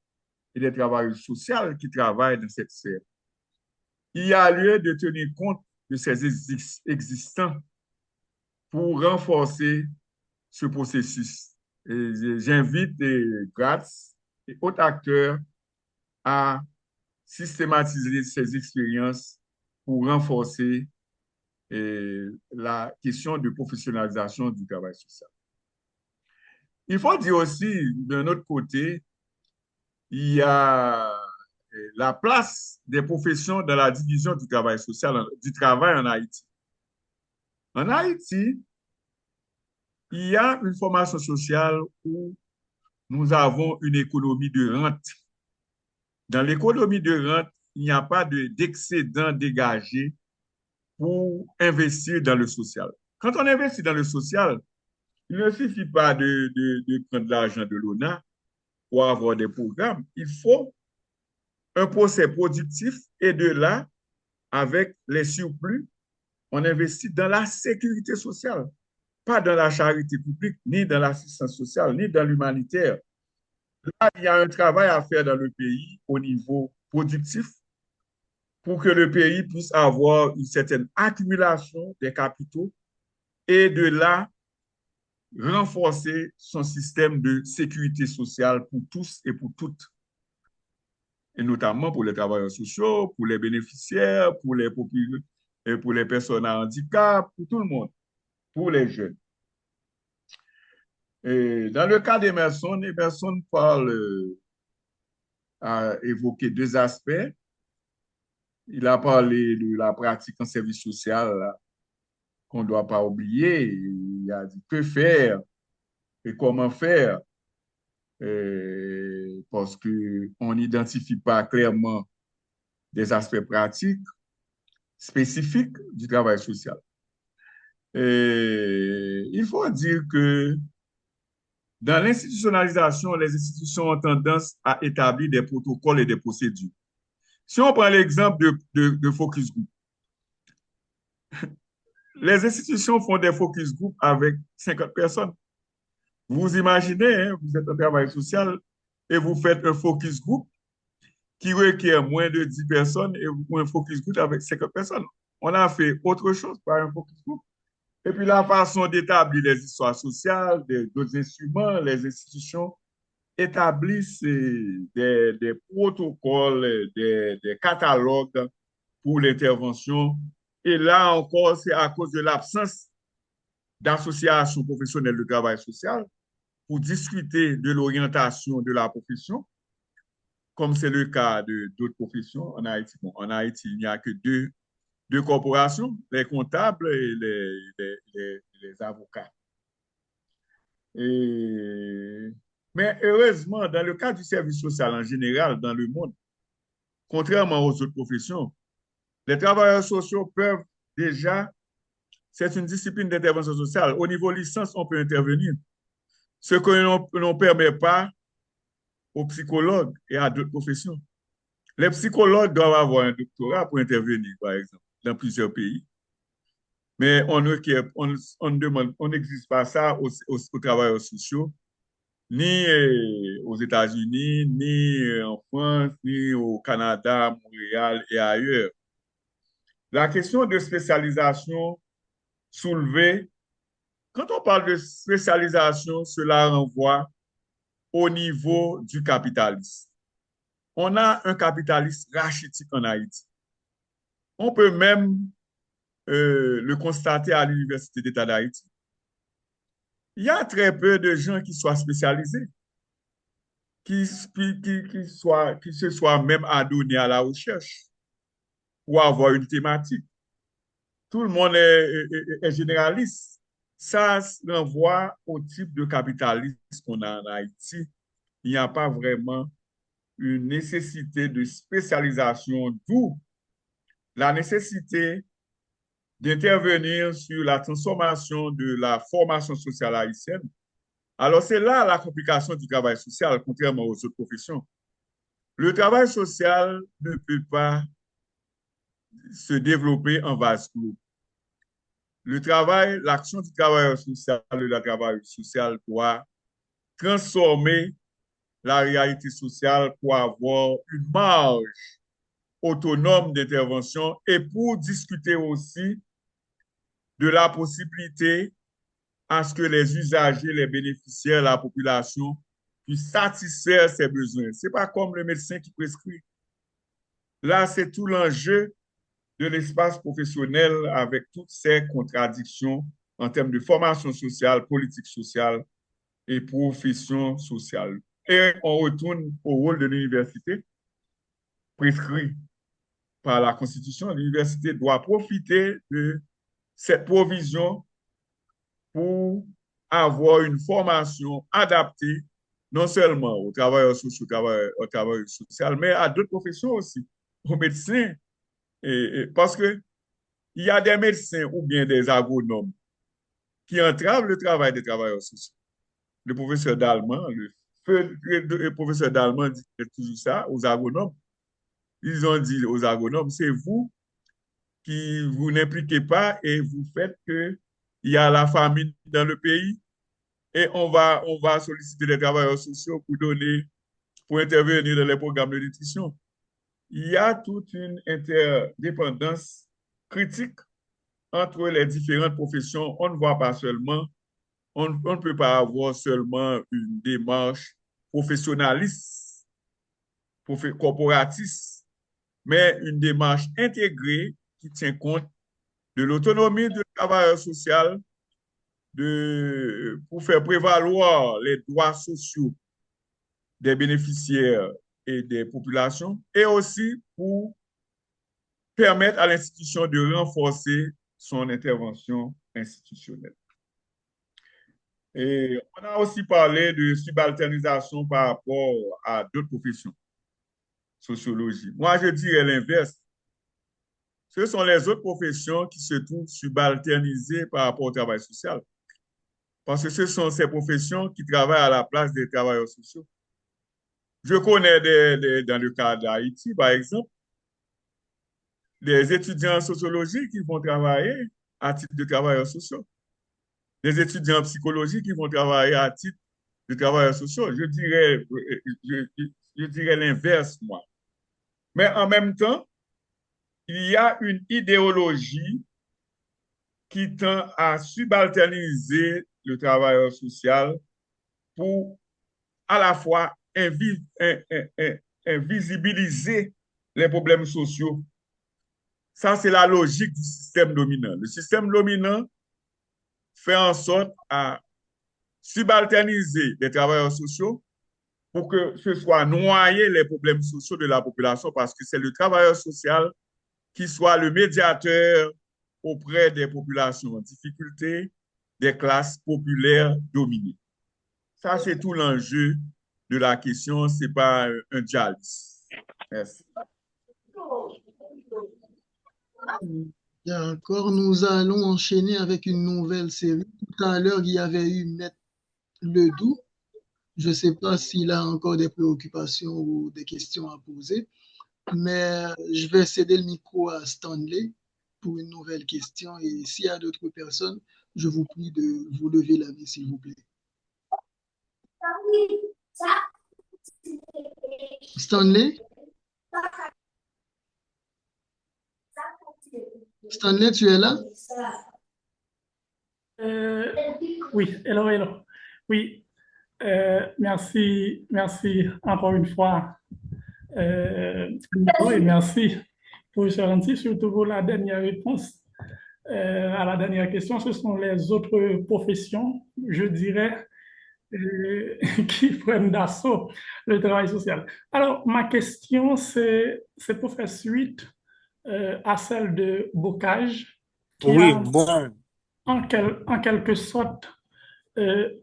et des travailleurs sociaux qui travaillent dans cette sphère. Il y a lieu de tenir compte de ces existants pour renforcer ce processus. J'invite GRATS et autres acteurs à systématiser ces expériences pour renforcer la question de professionnalisation du travail social. Il faut dire aussi, d'un autre côté, il y a la place des professions dans la division du travail social, du travail en Haïti. En Haïti, il y a une formation sociale où nous avons une économie de rente. Dans l'économie de rente, il n'y a pas d'excédent dégagé pour investir dans le social. Quand on investit dans le social, il ne suffit pas de prendre l'argent de l'ONA pour avoir des programmes. Il faut un procès productif et de là, avec les surplus, on investit dans la sécurité sociale, pas dans la charité publique, ni dans l'assistance sociale, ni dans l'humanitaire. Là, il y a un travail à faire dans le pays au niveau productif pour que le pays puisse avoir une certaine accumulation des capitaux et de là, renforcer son système de sécurité sociale pour tous et pour toutes, et notamment pour les travailleurs sociaux, pour les bénéficiaires, pour les personnes à handicap, pour tout le monde, pour les jeunes. Et dans le cas d'Emerson a évoqué deux aspects. Il a parlé de la pratique en service social qu'on ne doit pas oublier. Il a dit que faire et comment faire, parce qu'on n'identifie pas clairement des aspects pratiques spécifiques du travail social. Et il faut dire que dans l'institutionnalisation, les institutions ont tendance à établir des protocoles et des procédures. Si on prend l'exemple de focus group, les institutions font des focus group avec 50 personnes. Vous imaginez, hein, vous êtes en travail social et vous faites un focus group qui requiert moins de 10 personnes et vous faites un focus group avec 50 personnes. On a fait autre chose par un focus group. Et puis la façon d'établir les histoires sociales, d'autres instruments, les institutions établissent des protocoles, des catalogues pour l'intervention. Et là encore, c'est à cause de l'absence d'associations professionnelles de travail social pour discuter de l'orientation de la profession, comme c'est le cas d'autres professions en Haïti. Bon, en Haïti, il n'y a que deux corporations, les comptables et les avocats. Mais heureusement, dans le cas du service social en général dans le monde, contrairement aux autres professions, les travailleurs sociaux peuvent déjà, c'est une discipline d'intervention sociale. Au niveau licence, on peut intervenir. Ce que l'on ne permet pas aux psychologues et à d'autres professions. Les psychologues doivent avoir un doctorat pour intervenir, par exemple, dans plusieurs pays. Mais on n'exige pas ça aux travailleurs sociaux, ni aux États-Unis, ni en France, ni au Canada, Montréal et ailleurs. La question de spécialisation soulevée, quand on parle de spécialisation, cela renvoie au niveau du capitalisme. On a un capitalisme rachitique en Haïti. On peut même le constater à l'Université d'État d'Haïti. Il y a très peu de gens qui soient spécialisés, qui se soient même adonnés à la recherche ou avoir une thématique. Tout le monde est généraliste. Ça renvoie au type de capitalisme qu'on a en Haïti. Il n'y a pas vraiment une nécessité de spécialisation, d'où la nécessité d'intervenir sur la transformation de la formation sociale haïtienne. Alors, c'est là la complication du travail social, contrairement aux autres professions. Le travail social ne peut pas se développer en vase clos. Le travail, l'action du travailleur social, de la travailleuse sociale doit transformer la réalité sociale pour avoir une marge autonome d'intervention et pour discuter aussi de la possibilité à ce que les usagers, les bénéficiaires, la population puissent satisfaire ses besoins. Ce n'est pas comme le médecin qui prescrit. Là, c'est tout l'enjeu de l'espace professionnel avec toutes ces contradictions en termes de formation sociale, politique sociale et profession sociale. Et on retourne au rôle de l'université prescrit par la Constitution. L'université doit profiter de cette provision pour avoir une formation adaptée non seulement aux travailleurs sociaux, aux travailleurs sociaux, mais à d'autres professions aussi, aux médecins. Parce que il y a des médecins ou bien des agronomes qui entravent le travail des travailleurs sociaux. Le professeur d'allemand, le professeur d'allemand dit toujours ça aux agronomes. Ils ont dit aux agronomes, c'est vous qui vous n'impliquez pas et vous faites que il y a la famine dans le pays et on va solliciter les travailleurs sociaux pour intervenir dans les programmes de nutrition. Il y a toute une interdépendance critique entre les différentes professions. On ne voit pas seulement, on ne peut pas avoir seulement une démarche professionnaliste, corporatiste, mais une démarche intégrée qui tient compte de l'autonomie du travailleur social, pour faire prévaloir les droits sociaux des bénéficiaires et des populations, et aussi pour permettre à l'institution de renforcer son intervention institutionnelle. Et on a aussi parlé de subalternisation par rapport à d'autres professions, sociologie. Moi, je dirais l'inverse. Ce sont les autres professions qui se trouvent subalternisées par rapport au travail social. Parce que ce sont ces professions qui travaillent à la place des travailleurs sociaux. Je connais dans le cas d'Haïti, par exemple, des étudiants en sociologie qui vont travailler à titre de travailleurs sociaux. Des étudiants en psychologie qui vont travailler à titre de travailleurs sociaux. Je dirais l'inverse, moi. Mais en même temps, il y a une idéologie qui tend à subalterniser le travailleur social pour à la fois invisibiliser les problèmes sociaux. Ça, c'est la logique du système dominant. Le système dominant fait en sorte à subalterniser les travailleurs sociaux pour que ce soit noyé les problèmes sociaux de la population parce que c'est le travailleur social qui soit le médiateur auprès des populations en difficulté, des classes populaires dominées. Ça, c'est tout l'enjeu de la question, ce n'est pas un dialyse. Merci. D'accord, nous allons enchaîner avec une nouvelle série. Tout à l'heure, il y avait eu Maître Ledoux. Je ne sais pas s'il a encore des préoccupations ou des questions à poser, mais je vais céder le micro à Stanley pour une nouvelle question. Et s'il y a d'autres personnes, je vous prie de vous lever la main, s'il vous plaît. Stanley? Stanley, tu es là? Oui, hello. Oui, merci encore une fois. Et merci, professeur Anti, surtout pour la dernière réponse. à la dernière question, ce sont les autres professions, je dirais, qui prennent d'assaut le travail social. Alors, ma question, c'est pour faire suite à celle de Bocage, qui Oui, a bon, en quelque sorte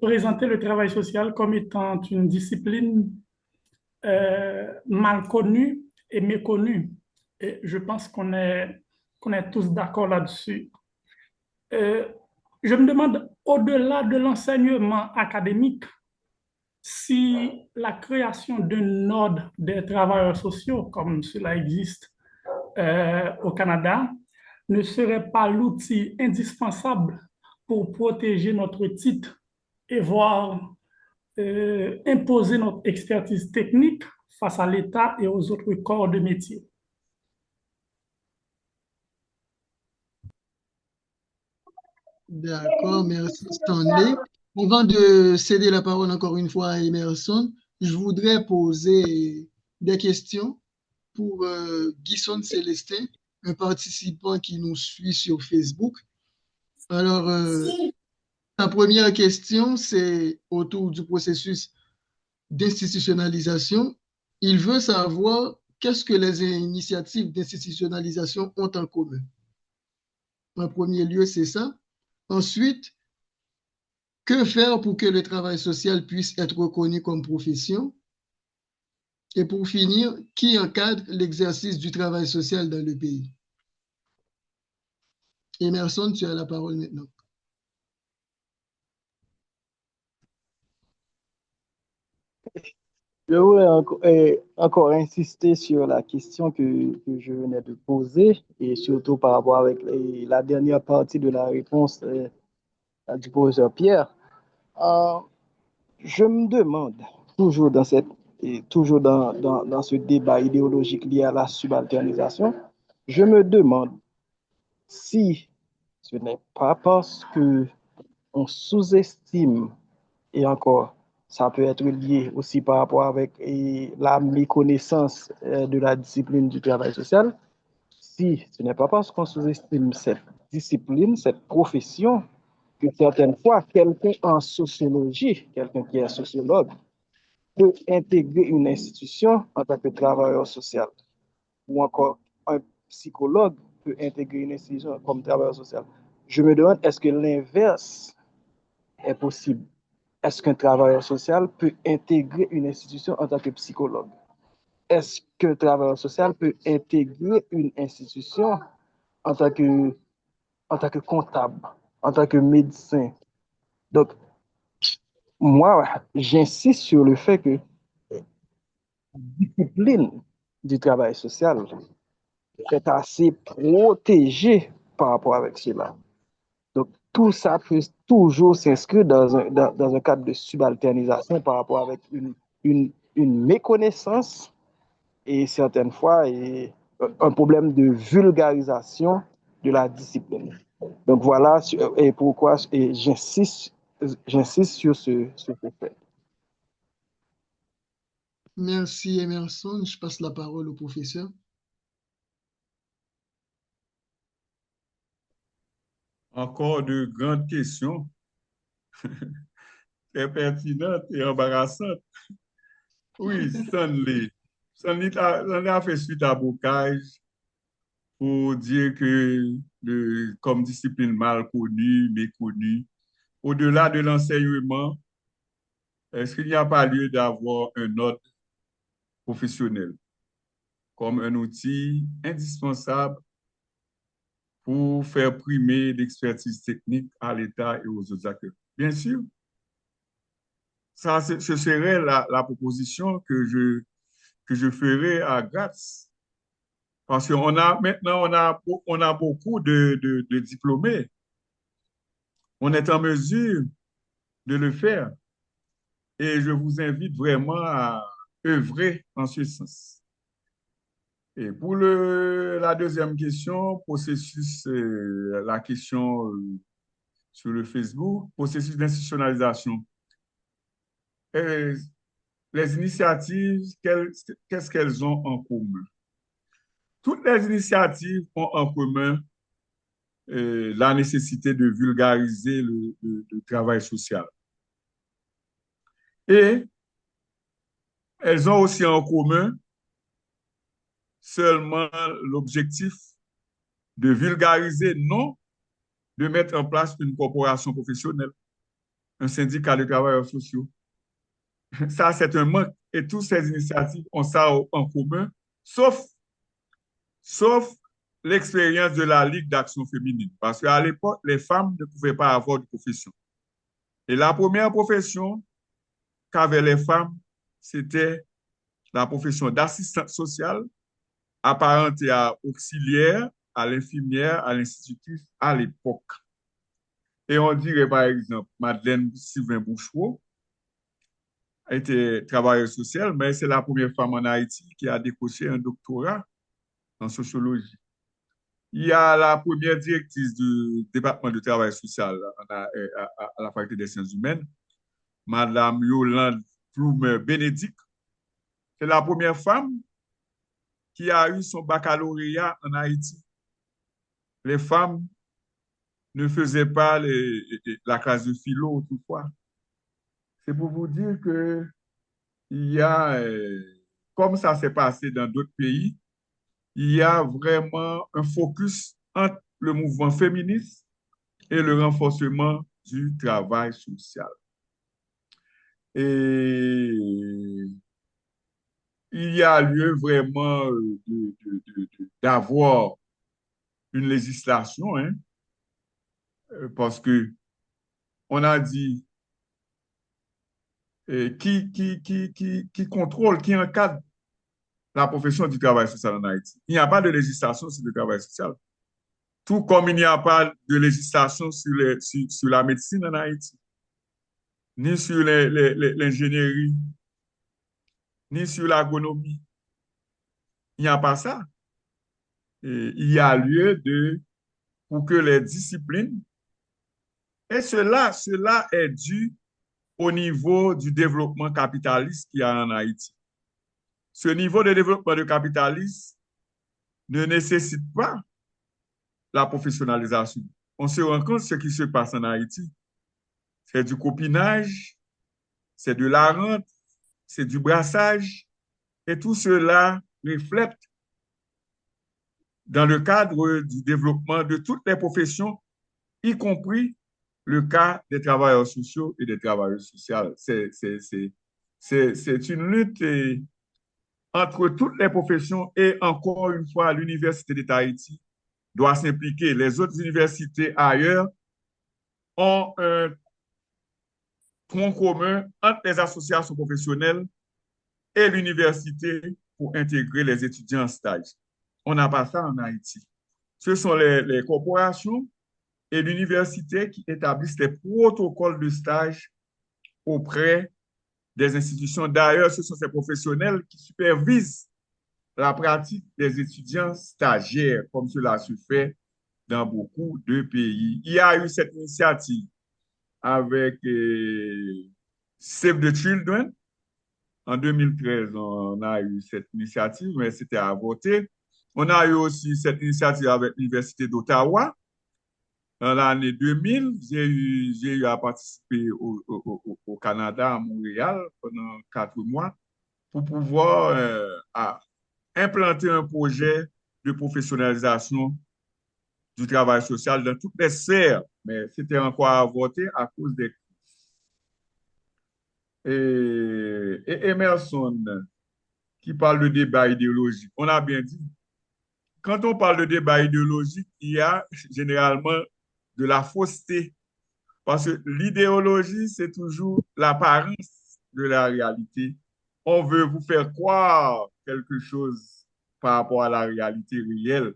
présenté le travail social comme étant une discipline mal connue et méconnue. Et je pense qu'on est tous d'accord là-dessus. Euh, je me demande, au-delà de l'enseignement académique, si la création d'un ordre des travailleurs sociaux, comme cela existe au Canada, ne serait pas l'outil indispensable pour protéger notre titre et voir imposer notre expertise technique face à l'État et aux autres corps de métier. D'accord, merci Stanley. Avant de céder la parole encore une fois à Emerson, je voudrais poser des questions pour Guyson Célestin, un participant qui nous suit sur Facebook. Alors, la première question, c'est autour du processus d'institutionnalisation. Il veut savoir qu'est-ce que les initiatives d'institutionnalisation ont en commun. En premier lieu, c'est ça. Ensuite, que faire pour que le travail social puisse être reconnu comme profession? Et pour finir, qui encadre l'exercice du travail social dans le pays? Emerson, tu as la parole maintenant. Je voulais encore insister sur la question que je venais de poser et surtout par rapport avec la dernière partie de la réponse du professeur Pierre. Euh, je me demande, toujours toujours dans ce débat idéologique lié à la subalternisation, je me demande si ce n'est pas parce que on sous-estime, et encore, ça peut être lié aussi par rapport avec la méconnaissance de la discipline du travail social, si ce n'est pas parce qu'on sous-estime cette discipline, cette profession, que certaines fois, quelqu'un en sociologie, quelqu'un qui est sociologue, peut intégrer une institution en tant que travailleur social, ou encore un psychologue peut intégrer une institution comme travailleur social. Je me demande, est-ce que l'inverse est possible? Est-ce qu'un travailleur social peut intégrer une institution en tant que psychologue? Est-ce qu'un travailleur social peut intégrer une institution en tant que comptable, en tant que médecin? Donc, moi, j'insiste sur le fait que la discipline du travail social est assez protégée par rapport avec cela. Donc, tout ça peut toujours s'inscrire dans un cadre de subalternisation par rapport avec une méconnaissance et certaines fois un problème de vulgarisation de la discipline. Donc, voilà et pourquoi j'insiste sur ce fait. Merci Emerson. Je passe la parole au professeur. Encore de grandes questions, très pertinentes et embarrassantes. Oui, Stanley. Stanley a fait suite à Bocage pour dire que comme discipline mal connue, méconnue, au-delà de l'enseignement, est-ce qu'il n'y a pas lieu d'avoir un ordre professionnel comme un outil indispensable pour faire primer l'expertise technique à l'État et aux autres acteurs? Bien sûr, ça, ce serait la proposition que je ferai à Gratz. Parce qu'on a maintenant, on a beaucoup de diplômés. On est en mesure de le faire. Et je vous invite vraiment à œuvrer en ce sens. Et pour la deuxième question, la question sur le Facebook, processus d'institutionnalisation. Les initiatives, qu'est-ce qu'elles ont en commun? Toutes les initiatives ont en commun la nécessité de vulgariser le travail social. Et elles ont aussi en commun seulement l'objectif de vulgariser, non de mettre en place une corporation professionnelle, un syndicat de travailleurs sociaux. Ça, c'est un manque. Et toutes ces initiatives ont ça en commun, sauf l'expérience de la Ligue d'action féminine. Parce qu'à l'époque, les femmes ne pouvaient pas avoir de profession. Et la première profession qu'avaient les femmes, c'était la profession d'assistante sociale, apparentée à auxiliaire, à l'infirmière, à l'institutrice à l'époque. Et on dirait par exemple, Madeleine Sylvain Bouchereau était travailleuse sociale, mais c'est la première femme en Haïti qui a décroché un doctorat en sociologie. Il y a la première directrice du département du travail social à la faculté des sciences humaines, Madame Yolande Plumer-Bénédicte. C'est la première femme qui a eu son baccalauréat en Haïti. Les femmes ne faisaient pas la classe de philo autrefois. C'est pour vous dire que il y a, comme ça s'est passé dans d'autres pays, il y a vraiment un focus entre le mouvement féministe et le renforcement du travail social. Et il y a lieu vraiment d'avoir une législation, hein, parce que on a dit qui contrôle, qui encadre la profession du travail social en Haïti. Il n'y a pas de législation sur le travail social. Tout comme il n'y a pas de législation sur la médecine en Haïti, ni sur l'ingénierie, ni sur l'agronomie. Il n'y a pas ça. Et il y a lieu pour que les disciplines, et cela est dû au niveau du développement capitaliste qu'il y a en Haïti. Ce niveau de développement de capitalisme ne nécessite pas la professionnalisation. On se rend compte de ce qui se passe en Haïti. C'est du copinage, c'est de la rente, c'est du brassage, et tout cela reflète dans le cadre du développement de toutes les professions, y compris le cas des travailleurs sociaux et des travailleuses sociales. C'est une lutte entre toutes les professions et encore une fois, l'Université d'État Haïti doit s'impliquer. Les autres universités ailleurs ont un tronc commun entre les associations professionnelles et l'université pour intégrer les étudiants en stage. On n'a pas ça en Haïti. Ce sont les corporations et l'université qui établissent les protocoles de stage auprès des institutions. D'ailleurs, ce sont ces professionnels qui supervisent la pratique des étudiants stagiaires, comme cela se fait dans beaucoup de pays. Il y a eu cette initiative avec Save the Children. En 2013, on a eu cette initiative, mais c'était avorté. On a eu aussi cette initiative avec l'Université d'Ottawa. Dans l'année 2000, j'ai eu à participer au Canada, à Montréal, pendant 4 mois, pour pouvoir implanter un projet de professionnalisation du travail social dans toutes les sphères, mais c'était encore avorté à cause des et Emerson, qui parle de débat idéologique, on a bien dit, quand on parle de débat idéologique, il y a généralement de la fausseté, parce que l'idéologie, c'est toujours l'apparence de la réalité. On veut vous faire croire quelque chose par rapport à la réalité réelle.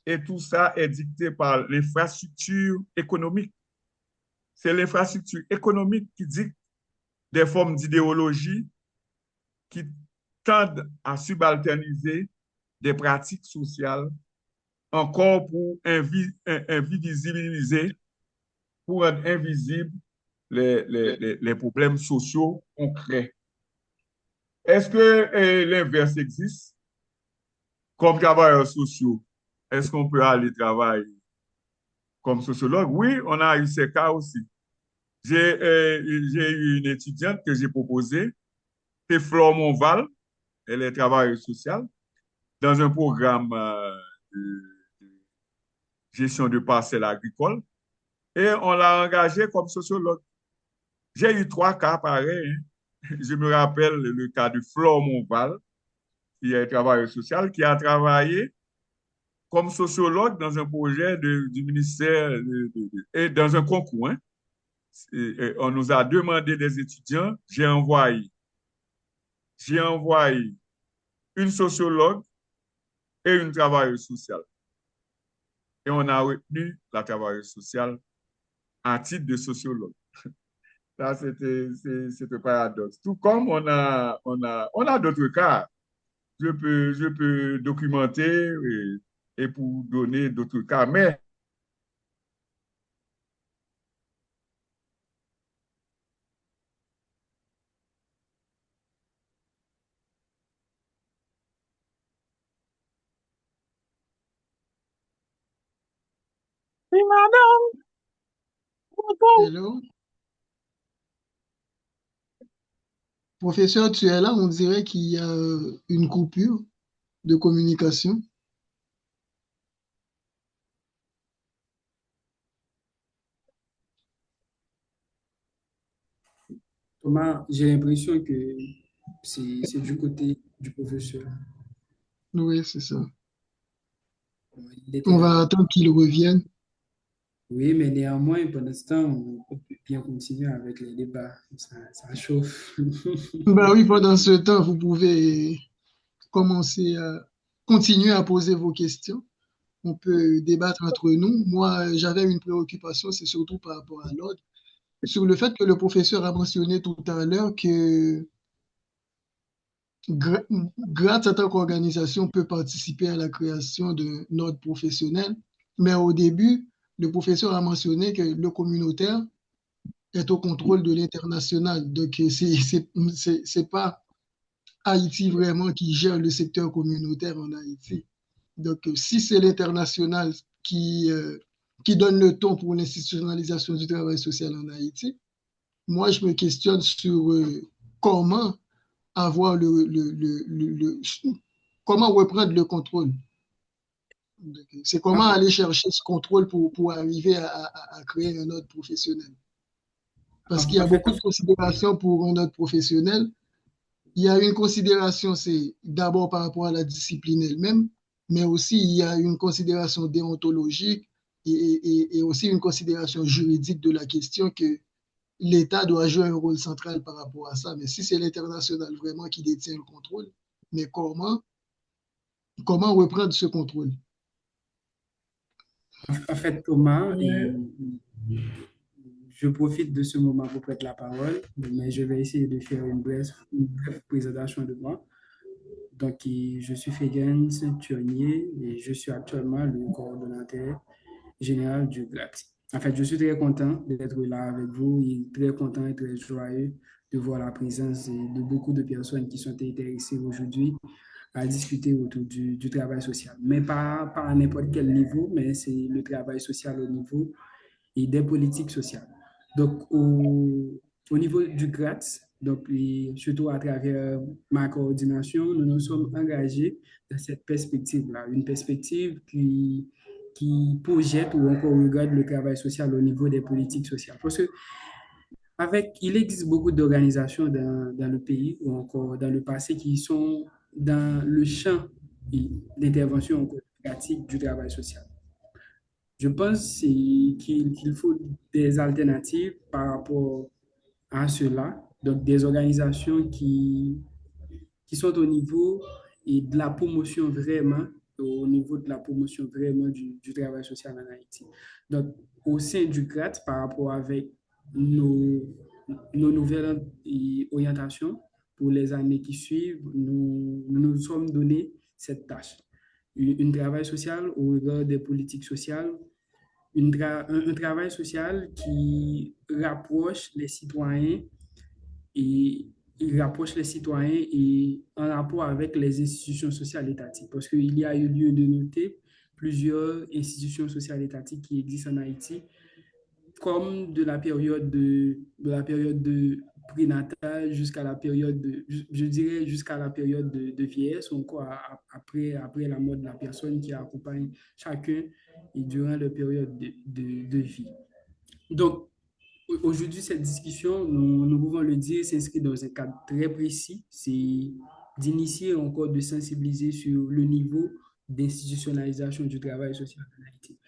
Et tout ça est dicté par l'infrastructure économique. C'est l'infrastructure économique qui dicte des formes d'idéologie qui tendent à subalterniser des pratiques sociales encore pour invisibiliser, pour rendre invisibles les problèmes sociaux concrets. Est-ce que l'inverse existe? Comme travailleurs sociaux, est-ce qu'on peut aller travailler comme sociologue. Oui, on a eu ces cas aussi. J'ai eu une étudiante que j'ai proposée, c'est Flore Monval, elle est travailleuse sociale, dans un programme de gestion de parcelles agricoles, et on l'a engagée comme sociologue. J'ai eu 3 cas pareils, hein. Je me rappelle le cas de Flore Monval, qui est travailleuse sociale, qui a travaillé comme sociologue dans un projet du ministère et dans un concours, hein. On nous a demandé des étudiants, j'ai envoyé une sociologue et une travailleuse sociale. Et on a retenu la travailleuse sociale en titre de sociologue. Ça, c'est un paradoxe. Tout comme on a d'autres cas. Je peux documenter et pour donner d'autres cas. Mais Oui, madame. Hello? Professeur, tu es là, on dirait qu'il y a une coupure de communication. Thomas, j'ai l'impression que c'est du côté du professeur. Oui, c'est ça. Il était On là. va attendre qu'il revienne. Oui, mais néanmoins, pendant ce temps, on peut bien continuer avec les débats. Ça chauffe. Ben oui, pendant ce temps, vous pouvez commencer à continuer à poser vos questions. On peut débattre entre nous. Moi, j'avais une préoccupation, c'est surtout par rapport à l'ordre, sur le fait que le professeur a mentionné tout à l'heure que GRATS en tant qu'organisation peut participer à la création d'un ordre professionnel, mais au début, le professeur a mentionné que le communautaire est au contrôle de l'international. Donc, c'est pas Haïti vraiment qui gère le secteur communautaire en Haïti. Donc, si c'est l'international qui donne le ton pour l'institutionnalisation du travail social en Haïti, moi, je me questionne sur comment avoir comment reprendre le contrôle. C'est comment aller chercher ce contrôle pour arriver à créer un ordre professionnel. Parce qu'il y a beaucoup de considérations pour un ordre professionnel. Il y a une considération, c'est d'abord par rapport à la discipline elle-même, mais aussi il y a une considération déontologique et aussi une considération juridique de la question que l'État doit jouer un rôle central par rapport à ça. Mais si c'est l'international vraiment qui détient le contrôle, mais comment reprendre ce contrôle? En fait, Thomas, je profite de ce moment pour prendre la parole, mais je vais essayer de faire une brève présentation de moi. Donc, je suis Féguen Saint-Thionnier et je suis actuellement le coordonnateur général du GRAT. En fait, je suis très content d'être là avec vous et très content et très joyeux de voir la présence de beaucoup de personnes qui sont intéressées aujourd'hui à discuter autour du travail social. Mais pas à n'importe quel niveau, mais c'est le travail social au niveau et des politiques sociales. Donc, au niveau du GRATS, donc, surtout à travers ma coordination, nous nous sommes engagés dans cette perspective-là, une perspective qui projette ou encore regarde le travail social au niveau des politiques sociales. Parce que il existe beaucoup d'organisations dans le pays ou encore dans le passé qui sont dans le champ d'intervention pratique du travail social. Je pense qu'il faut des alternatives par rapport à cela, donc des organisations qui sont au niveau et de la promotion vraiment, au niveau de la promotion vraiment du travail social en Haïti. Donc, au sein du GRAT, par rapport avec nos nouvelles orientations pour les années qui suivent, nous nous sommes donné cette tâche. Un travail social au regard des politiques sociales, un travail social qui rapproche les citoyens et en rapport avec les institutions sociales étatiques. Parce qu'il y a eu lieu de noter plusieurs institutions sociales étatiques qui existent en Haïti, comme de la période de prénatale jusqu'à la période je dirais jusqu'à la période de vieillesse, ou encore après la mort de la personne qui accompagne chacun et durant la période de vie. Donc, aujourd'hui, cette discussion, nous pouvons le dire, s'inscrit dans un cadre très précis, c'est d'initier encore, de sensibiliser sur le niveau d'institutionnalisation du travail social en Haïti.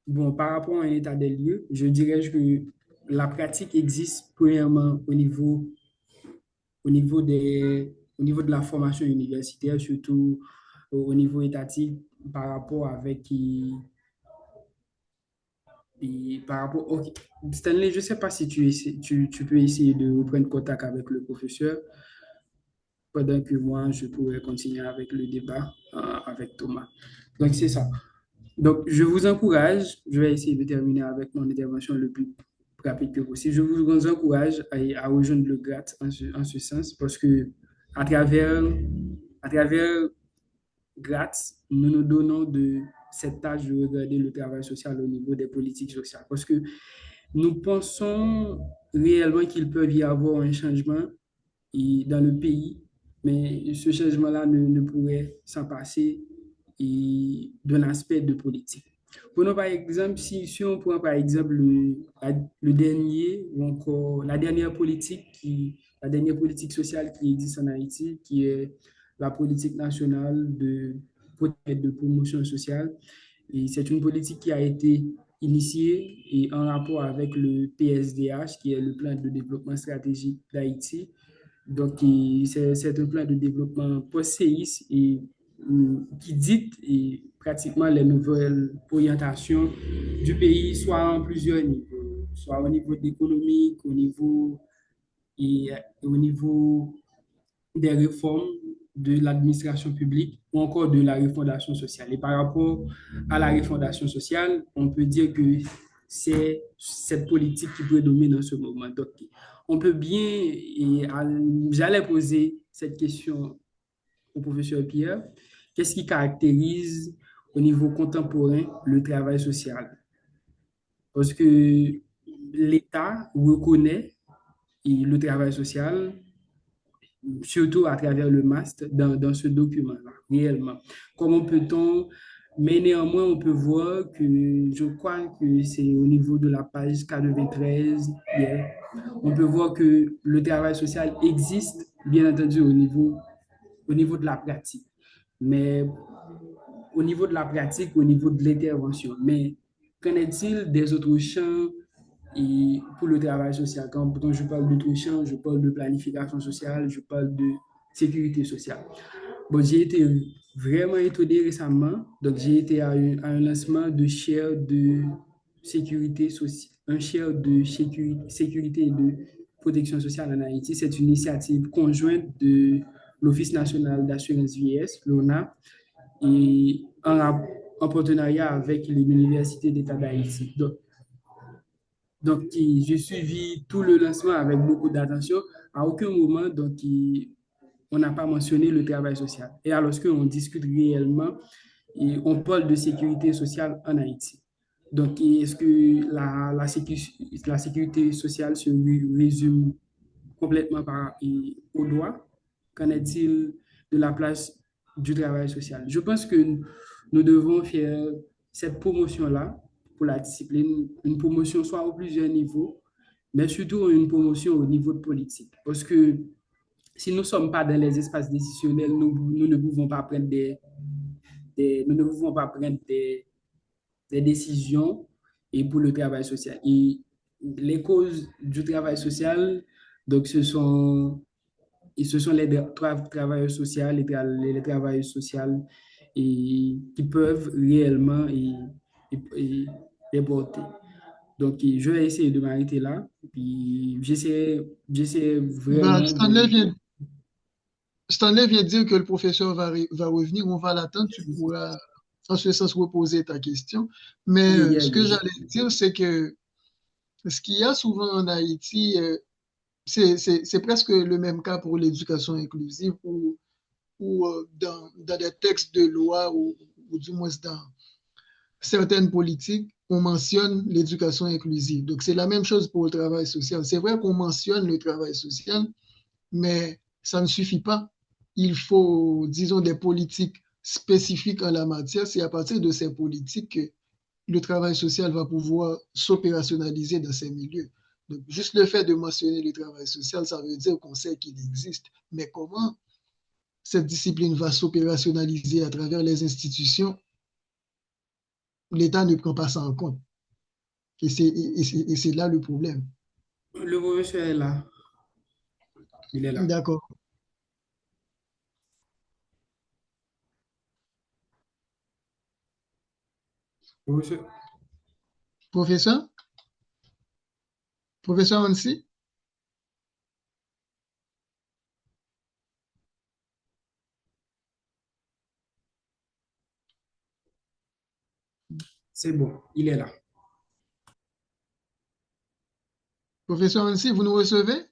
Bon, par rapport à un état des lieux, je dirais que la pratique existe premièrement au niveau de la formation universitaire, surtout au niveau étatique, par rapport avec ok. Stanley, je ne sais pas si tu peux essayer de reprendre contact avec le professeur pendant que moi, je pourrais continuer avec le débat avec Thomas. Donc, c'est ça. Donc, je vous encourage, je vais essayer de terminer avec mon intervention le plus rapide que possible. Je vous encourage à rejoindre le GRAT en ce sens, parce que à travers GRAT, nous nous donnons de cette tâche de regarder le travail social au niveau des politiques sociales, parce que nous pensons réellement qu'il peut y avoir un changement dans le pays, mais ce changement-là ne pourrait s'en passer d'un aspect de politique. Prenons par exemple, si on prend par exemple le dernier, ou encore la dernière politique sociale qui existe en Haïti, qui est la politique nationale de promotion sociale. Et c'est une politique qui a été initiée et en rapport avec le PSDH, qui est le plan de développement stratégique d'Haïti. Donc, c'est un plan de développement post-séisme et qui dicte pratiquement les nouvelles orientations du pays, soit en plusieurs niveaux, soit au niveau économique, au niveau des réformes de l'administration publique ou encore de la refondation sociale. Et par rapport à la refondation sociale, on peut dire que c'est cette politique qui prédomine en ce moment. Donc, on peut bien, j'allais poser cette question au professeur Pierre, qu'est-ce qui caractérise au niveau contemporain le travail social? Parce que l'État reconnaît le travail social, surtout à travers le MAST, dans ce document-là, réellement. Comment peut-on... Mais néanmoins, on peut voir que, je crois que c'est au niveau de la page 93, on peut voir que le travail social existe, bien entendu, au niveau de la pratique. Mais au niveau de la pratique, au niveau de l'intervention. Mais qu'en est-il des autres champs et pour le travail social? Quand je parle d'autres champs, je parle de planification sociale, je parle de sécurité sociale. Bon, j'ai été vraiment étonné récemment. Donc, j'ai été à un lancement de chaire de sécurité sociale, un chaire de sécurité et de protection sociale en Haïti. C'est une initiative conjointe de l'Office national d'assurance vieillesse, l'ONA, et en partenariat avec l'Université d'État d'Haïti. Donc, j'ai suivi tout le lancement avec beaucoup d'attention. À aucun moment, donc, on n'a pas mentionné le travail social. Et alors qu'on discute réellement, et on parle de sécurité sociale en Haïti. Donc, est-ce que la sécurité sociale se résume complètement au droit? Qu'en est-il de la place du travail social? Je pense que nous devons faire cette promotion-là pour la discipline, une promotion soit à plusieurs niveaux, mais surtout une promotion au niveau de politique. Parce que si nous ne sommes pas dans les espaces décisionnels, nous ne pouvons pas prendre des décisions et pour le travail social. Et les causes du travail social, donc ce sont les travailleurs sociaux, les travailleurs sociaux qui peuvent réellement déporter. Donc, je vais essayer de m'arrêter là. Puis, j'essaie vraiment Stanley vient de dire que le professeur va revenir. On va l'attendre. Tu pourras, en ce sens, reposer ta question. Mais ce que j'allais dire, c'est que ce qu'il y a souvent en Haïti, c'est presque le même cas pour l'éducation inclusive ou dans des textes de loi ou du moins certaines politiques, on mentionne l'éducation inclusive. Donc, c'est la même chose pour le travail social. C'est vrai qu'on mentionne le travail social, mais ça ne suffit pas. Il faut, disons, des politiques spécifiques en la matière. C'est à partir de ces politiques que le travail social va pouvoir s'opérationnaliser dans ces milieux. Donc, juste le fait de mentionner le travail social, ça veut dire qu'on sait qu'il existe. Mais comment cette discipline va s'opérationnaliser à travers les institutions? L'État ne prend pas ça en compte. Et c'est là le problème. Le professeur est là. Il est là. D'accord. Professeur, Professeur? Professeur Ansi? c'est bon, il est là. Professeur Ansi, vous nous recevez?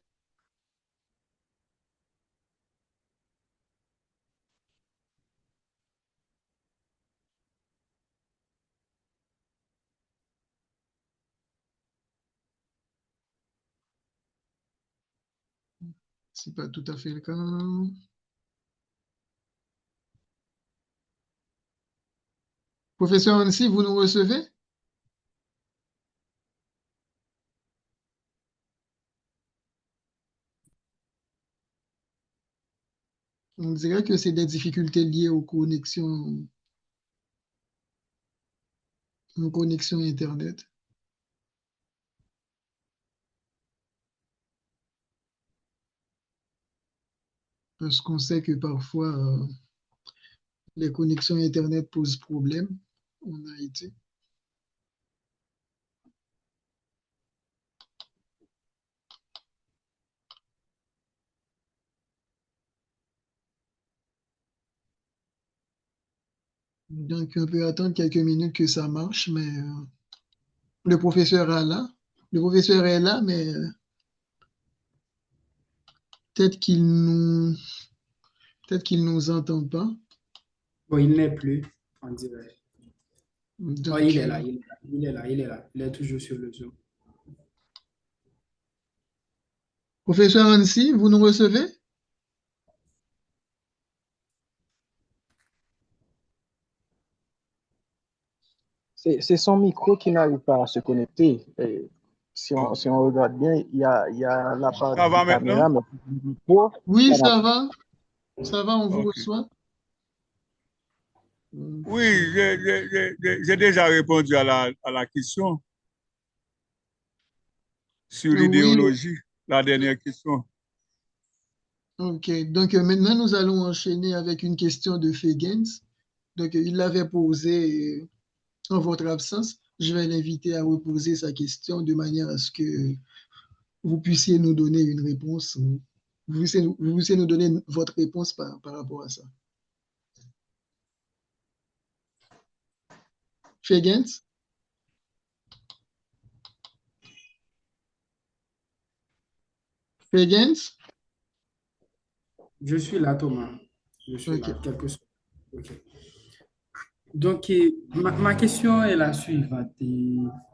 C'est pas tout à fait le cas. Professeur Ansi, vous nous recevez? On dirait que c'est des difficultés liées aux connexions Internet. Parce qu'on sait que parfois, les connexions Internet posent problème en Haïti. Donc, on peut attendre quelques minutes que ça marche, mais le professeur est là. Le professeur est là, mais peut-être qu'il nous entend pas. Bon, il n'est plus en direct. Donc, Oh, il est là, il est là, il est là, il est là. Il est toujours sur le Zoom. professeur Ansi, vous nous recevez? C'est son micro qui n'arrive pas à se connecter. Et si on regarde bien, il y a la Ça partie va caméra, maintenant? mais le micro, Oui, ça n'a ça va. Ça va, on vous Ok. reçoit. Oui, j'ai déjà répondu à la question sur Oui, l'idéologie, la dernière question. ok. Donc maintenant, nous allons enchaîner avec une question de Feggens. Donc, il l'avait posée en votre absence. Je vais l'inviter à reposer sa question de manière à ce que vous puissiez nous donner une réponse. Vous puissiez nous donner votre réponse par rapport à ça. Feggens? Feggens? Je suis là, Thomas. Je suis Ok. là, quelque chose. Ok. Donc, ma question est la suivante.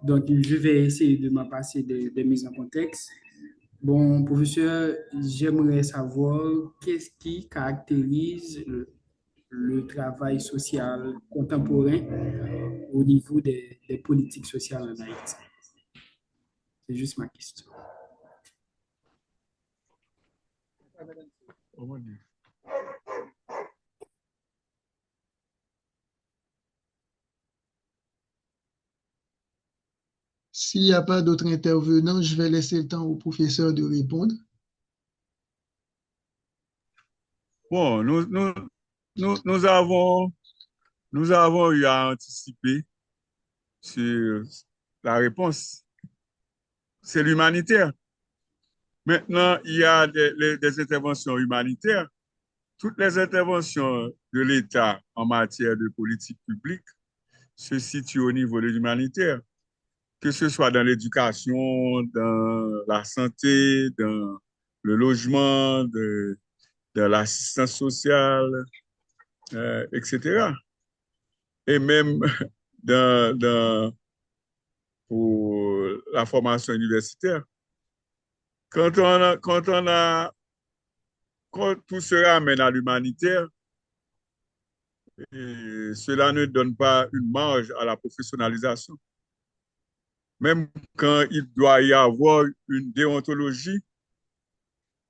Donc, je vais essayer de me passer des mises en contexte. Bon, professeur, j'aimerais savoir qu'est-ce qui caractérise le travail social contemporain au niveau des politiques sociales en Haïti. C'est juste ma question. S'il n'y a pas d'autres intervenants, je vais laisser le temps au professeur de répondre. Bon, nous avons eu à anticiper sur la réponse. C'est l'humanitaire. Maintenant, il y a des interventions humanitaires. Toutes les interventions de l'État en matière de politique publique se situent au niveau de l'humanitaire, que ce soit dans l'éducation, dans la santé, dans le logement, dans l'assistance sociale, etc. Et même pour la formation universitaire. Quand tout se ramène à l'humanitaire, cela ne donne pas une marge à la professionnalisation. Même quand il doit y avoir une déontologie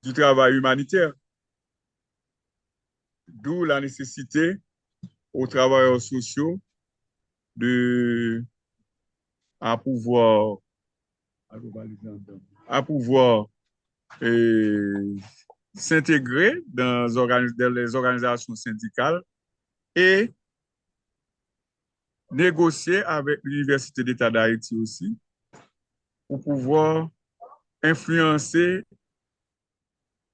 du travail humanitaire. D'où la nécessité aux travailleurs sociaux à pouvoir s'intégrer dans les organisations syndicales et négocier avec l'Université d'État d'Haïti aussi pour pouvoir influencer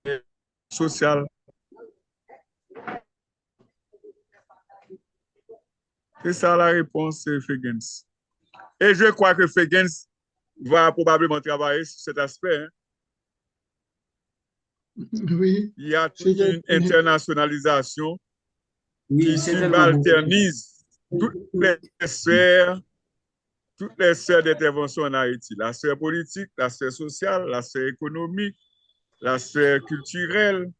les sociales. C'est ça la réponse, Fegens. Et je crois que Fegens va probablement travailler sur cet aspect. Hein. Oui. Il y a toute une internationalisation Oui, qui c'est tellement bon. subalternise toutes les sphères d'intervention en Haïti. La sphère politique, la sphère sociale, la sphère économique, la sphère culturelle.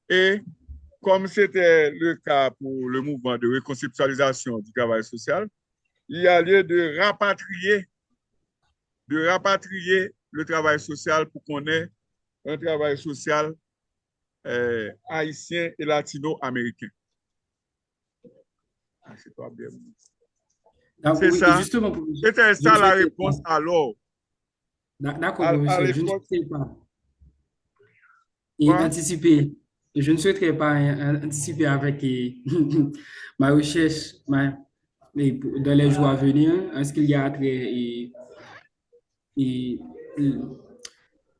Et comme c'était le cas pour le mouvement de reconceptualisation du travail social, il y a lieu de rapatrier le travail social pour qu'on ait un travail social haïtien et latino-américain. C'est pas bien. C'est oui, ça. Justement, c'était ça la réponse alors. D'accord, professeur, je ne souhaiterais pas anticiper. Je ne souhaiterais pas anticiper avec ma recherche dans les jours à venir, en ce qu'il y a à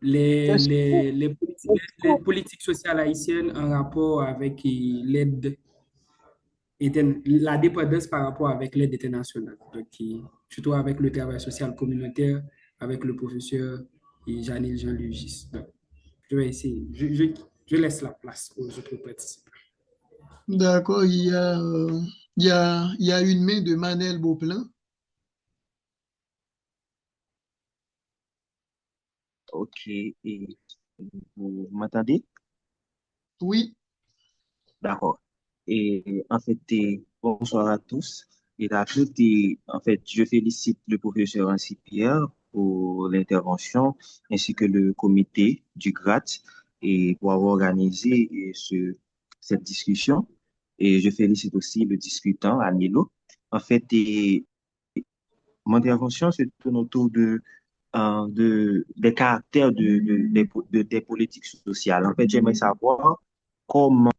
les politiques sociales haïtiennes en rapport avec l'aide, la dépendance par rapport avec l'aide internationale. Donc, surtout avec le travail social communautaire, avec le professeur Janil Jean-Lugis. Donc, je vais essayer. Je laisse la place aux autres participants. D'accord, il y a une main de Manel Beauplan. Ok, et vous m'entendez? Oui. D'accord. Et en fait, bonsoir à tous et à toutes. En fait, je félicite le professeur Hansi Pierre pour l'intervention ainsi que le comité du GRAT et pour avoir organisé cette discussion. Et je félicite aussi le discutant, Anilo. En fait, mon intervention se tourne autour des caractères des politiques sociales. En fait, j'aimerais savoir comment,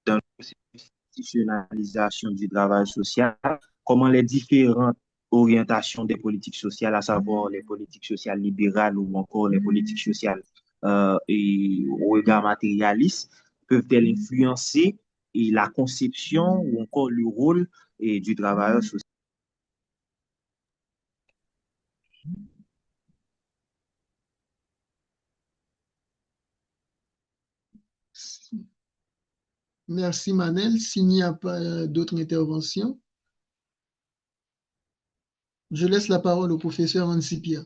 dans l'institutionnalisation du travail social, comment les différentes orientations des politiques sociales, à savoir les politiques sociales libérales ou encore les politiques sociales et au regard matérialiste, peuvent-elles influencer la conception ou encore le rôle du travailleur social? Merci Manel. S'il n'y a pas d'autres interventions, je laisse la parole au professeur Hansi Pierre.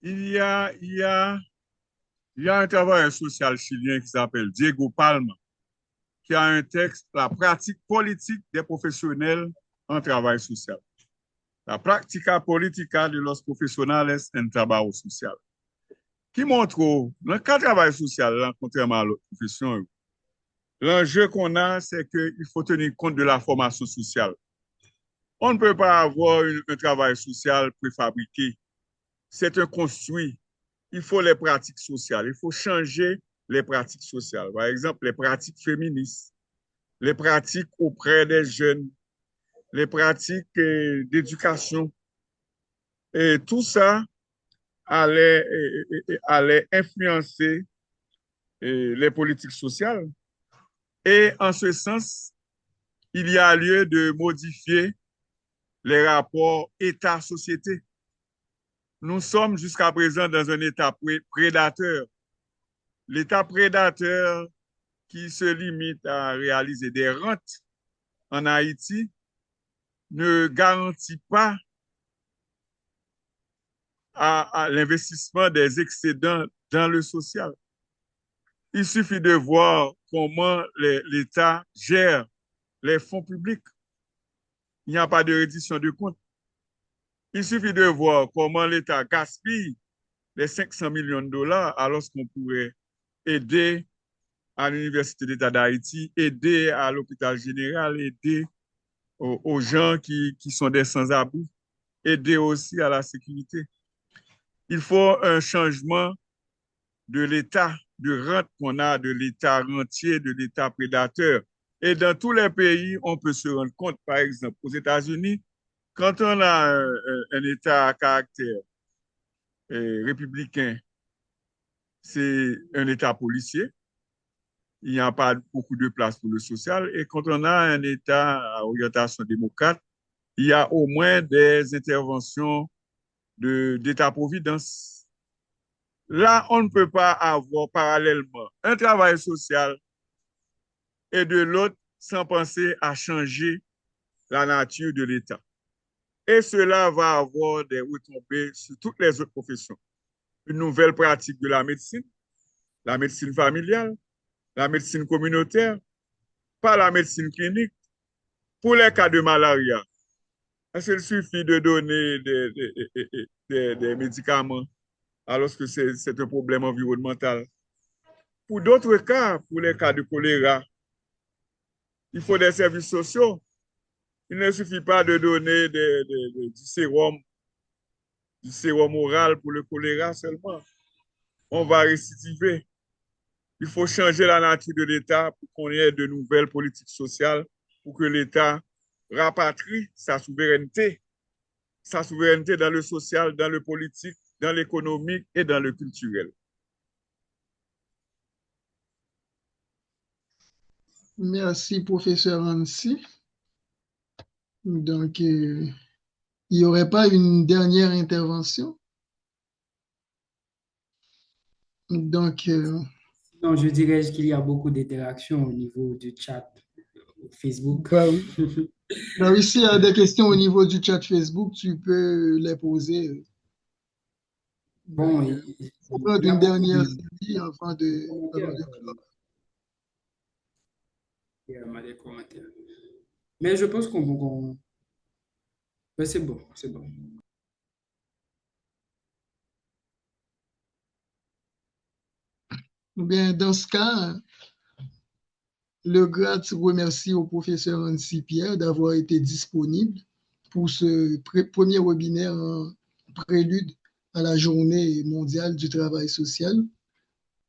Il y a un travailleur social chilien qui s'appelle Diego Palma, qui a un texte, La pratique politique des professionnels en travail social. La práctica política de los profesionales en trabajo social. Qui montre, dans le cas de travail social, contrairement à l'autre profession, l'enjeu qu'on a, c'est qu'il faut tenir compte de la formation sociale. On ne peut pas avoir un travail social préfabriqué. C'est un construit. Il faut les pratiques sociales. Il faut changer les pratiques sociales. Par exemple, les pratiques féministes, les pratiques auprès des jeunes, les pratiques d'éducation. Et tout ça allait influencer les politiques sociales. Et en ce sens, il y a lieu de modifier les rapports État-société. Nous sommes jusqu'à présent dans un État prédateur. L'État prédateur qui se limite à réaliser des rentes en Haïti ne garantit pas à l'investissement des excédents dans le social. Il suffit de voir comment l'État gère les fonds publics. Il n'y a pas de reddition de comptes. Il suffit de voir comment l'État gaspille les 500 millions de dollars alors qu'on pourrait aider à l'Université d'État d'Haïti, aider à l'hôpital général, aider aux gens qui sont des sans-abri, aider aussi à la sécurité. Il faut un changement de l'État, de rente qu'on a, de l'État rentier, de l'État prédateur. Et dans tous les pays, on peut se rendre compte, par exemple, aux États-Unis, quand on a un État à caractère républicain, c'est un État policier. Il n'y a pas beaucoup de place pour le social. Et quand on a un État à orientation démocrate, il y a au moins des interventions d'État-providence. Là, on ne peut pas avoir parallèlement un travail social et de l'autre sans penser à changer la nature de l'État. Et cela va avoir des retombées sur toutes les autres professions. Une nouvelle pratique de la médecine familiale, la médecine communautaire, pas la médecine clinique. Pour les cas de malaria, il suffit de donner des médicaments alors que c'est un problème environnemental. Pour d'autres cas, pour les cas de choléra, il faut des services sociaux. Il ne suffit pas de donner du sérum oral pour le choléra seulement. On va récidiver. Il faut changer la nature de l'État pour qu'on ait de nouvelles politiques sociales, pour que l'État rapatrie sa souveraineté dans le social, dans le politique, dans l'économique et dans le culturel. Merci, professeur Hansi. Donc, il n'y aurait pas une dernière intervention? Donc, Non, je dirais qu'il y a beaucoup d'interactions au niveau du chat Facebook. bah oui. Bah oui, s'il y a des questions au niveau du chat Facebook, tu peux les poser. Bon, Il faut prendre une dernière série avant de clore. Des commentaires. Mais je pense qu'on... Mais c'est bon, c'est bon. Bien, dans ce cas, le GRAT remercie au professeur Hansi Pierre d'avoir été disponible pour ce premier webinaire en prélude à la Journée mondiale du travail social.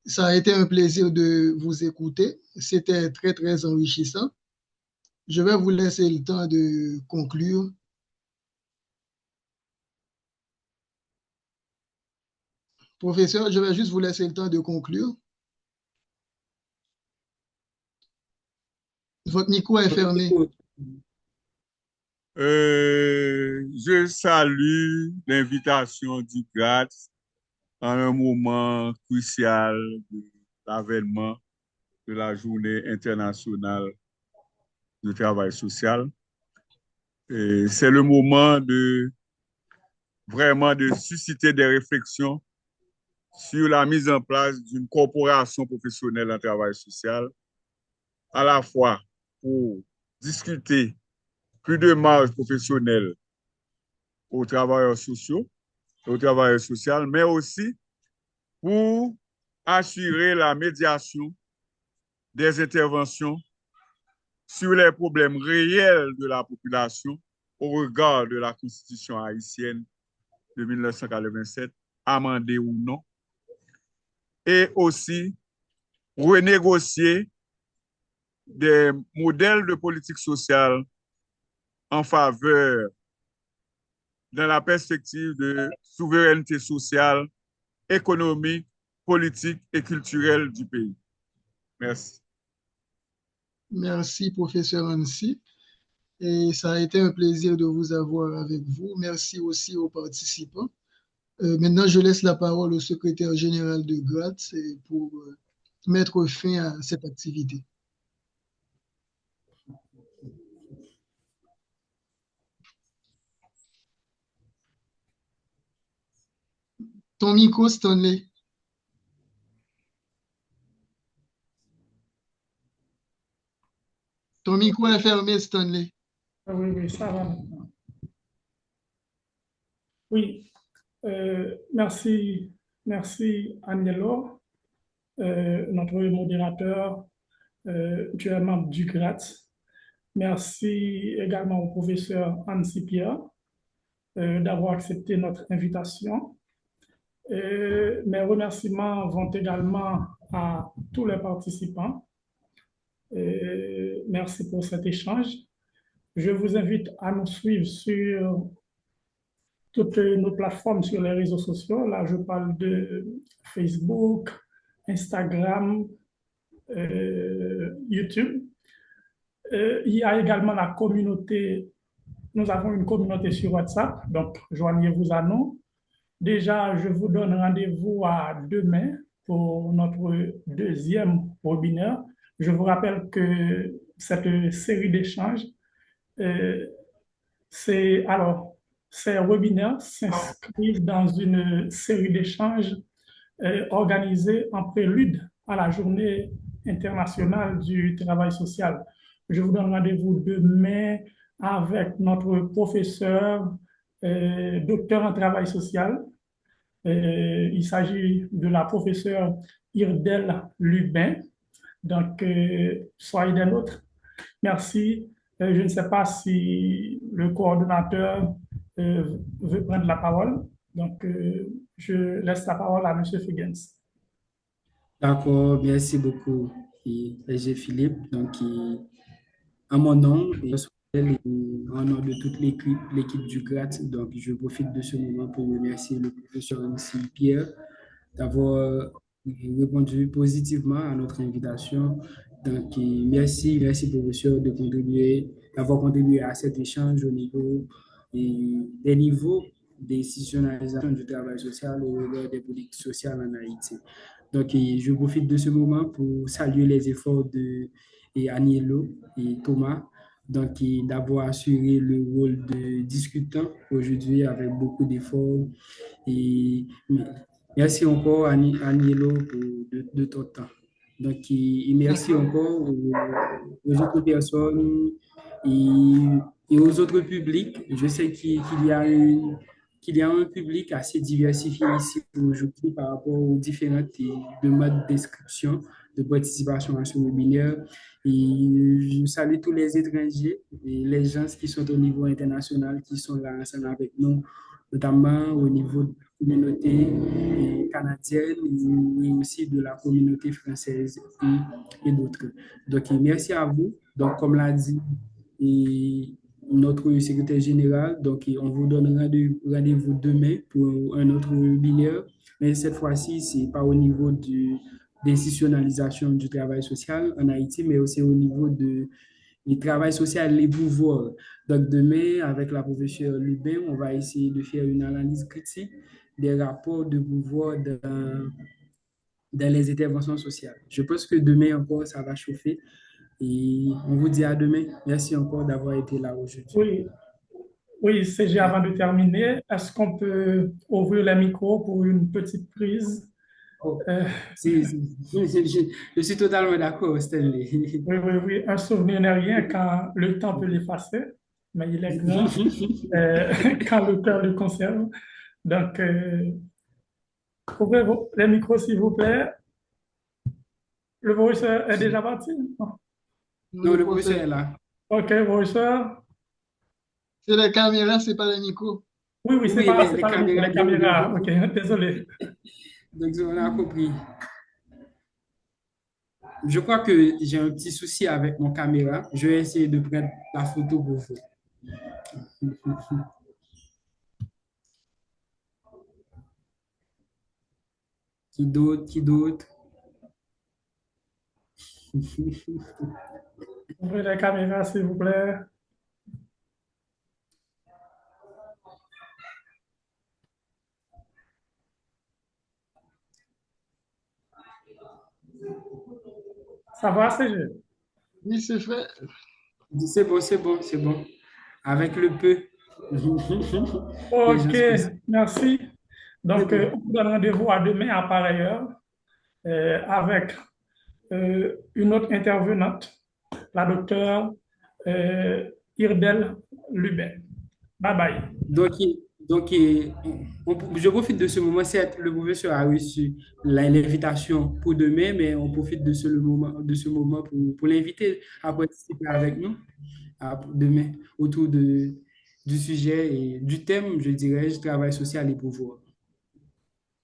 Ça a été un plaisir de vous écouter. C'était très, très enrichissant. Je vais vous laisser le temps de conclure. Professeur, je vais juste vous laisser le temps de conclure. Votre micro est fermé. Je salue l'invitation du GRAT en un moment crucial de l'avènement de la Journée internationale du travail social. C'est le moment vraiment de susciter des réflexions sur la mise en place d'une corporation professionnelle en travail social, à la fois pour discuter plus de marge professionnelle aux travailleurs sociaux, au travail social, mais aussi pour assurer la médiation des interventions sur les problèmes réels de la population au regard de la Constitution haïtienne de 1987, amendée ou non, et aussi renégocier des modèles de politique sociale en faveur dans la perspective de souveraineté sociale, économique, politique et culturelle du pays. Merci. Merci, professeur Hansi. Et ça a été un plaisir de vous avoir avec vous. Merci aussi aux participants. Maintenant, je laisse la parole au secrétaire général de GRAT pour mettre fin à cette activité. Ton micro, Stanley. Ton micro est fermé, Stanley. Oui, oui, ça va maintenant. Oui, merci, merci Agnello, notre modérateur, tu es membre du GRAT. Merci également au professeur Ansi Pierre d'avoir accepté notre invitation. Mes remerciements vont également à tous les participants. Merci pour cet échange. Je vous invite à nous suivre sur toutes nos plateformes sur les réseaux sociaux. Là, je parle de Facebook, Instagram, YouTube. Il y a également la communauté. Nous avons une communauté sur WhatsApp, donc joignez-vous à nous. Déjà, je vous donne rendez-vous à demain pour notre deuxième webinaire. Je vous rappelle que cette série d'échanges, ces webinaires s'inscrivent dans une série d'échanges organisée en prélude à la Journée internationale du travail social. Je vous donne rendez-vous demain avec notre professeur, docteur en travail social. Il s'agit de la professeure Irdel Lubin. Donc, soyez des nôtres. Merci. Je ne sais pas si le coordonnateur veut prendre la parole. Donc, je laisse la parole à M. Figgins. D'accord, merci beaucoup, G. Philippe. Donc, en mon nom et en nom de toute l'équipe du GRAT, donc je profite de ce moment pour remercier le professeur Ansi Pierre d'avoir répondu positivement à notre invitation. Donc, merci, professeur, d'avoir contribué à cet échange au niveau des niveaux d'institutionnalisation du travail social au regard des politiques sociales en Haïti. Donc, je profite de ce moment pour saluer les efforts de Aniello et Thomas, donc d'avoir assuré le rôle de discutant aujourd'hui avec beaucoup d'efforts. Et merci encore, Aniello, de ton temps. Donc, merci encore aux autres personnes et aux autres publics. Je sais qu'il y a un public assez diversifié ici aujourd'hui par rapport aux différentes modes d'inscription, de participation à ce webinaire. Et je salue tous les étrangers et les gens qui sont au niveau international, qui sont là ensemble avec nous, notamment au niveau de la communauté canadienne et aussi de la communauté française et d'autres. Donc, merci à vous. Donc, comme l'a dit notre secrétaire général, donc on vous donne rendez-vous demain pour un autre webinaire, mais cette fois-ci, ce n'est pas au niveau de l'institutionnalisation du travail social en Haïti, mais aussi au niveau du travail social, les pouvoirs. Donc demain, avec la professeure Lubin, on va essayer de faire une analyse critique des rapports de pouvoir dans les interventions sociales. Je pense que demain encore, ça va chauffer. Et on vous dit à demain. Merci encore d'avoir été là aujourd'hui. Oui, oui, CG, avant de terminer, est-ce qu'on peut ouvrir les micros pour une petite prise? Je suis totalement d'accord, Stanley. Oui, oui, oui. Un souvenir n'est rien quand le temps peut l'effacer, mais il est grand quand le cœur le conserve. Donc, ouvrez les micros, s'il vous plaît. Le professeur est déjà parti? Non, le professeur est là. OK, professeur. C'est les caméras, c'est pas les micros. Oui, oui, c'est pas les caméras. OK, désolé. Donc, on a compris. Je crois que j'ai un petit souci avec mon caméra. Je vais essayer de prendre la photo pour vous. Qui d'autre? Ouvrez les caméras, s'il vous plaît. Ça va, CG? Oui, c'est fait. C'est bon, c'est bon, c'est bon. Avec le peu. Les gens OK, se posent. merci. Donc, C'est bon. on vous donne rendez-vous à demain à pareille heure avec une autre intervenante, la docteure Irdel Lubin. Bye bye. Je profite de ce moment. Certes, le professeur a reçu l'invitation pour demain, mais on profite de ce moment pour l'inviter à participer avec nous demain autour du sujet et du thème, je dirais, du travail social et pouvoir.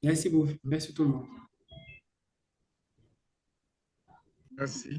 Merci beaucoup. Merci tout le monde. Merci.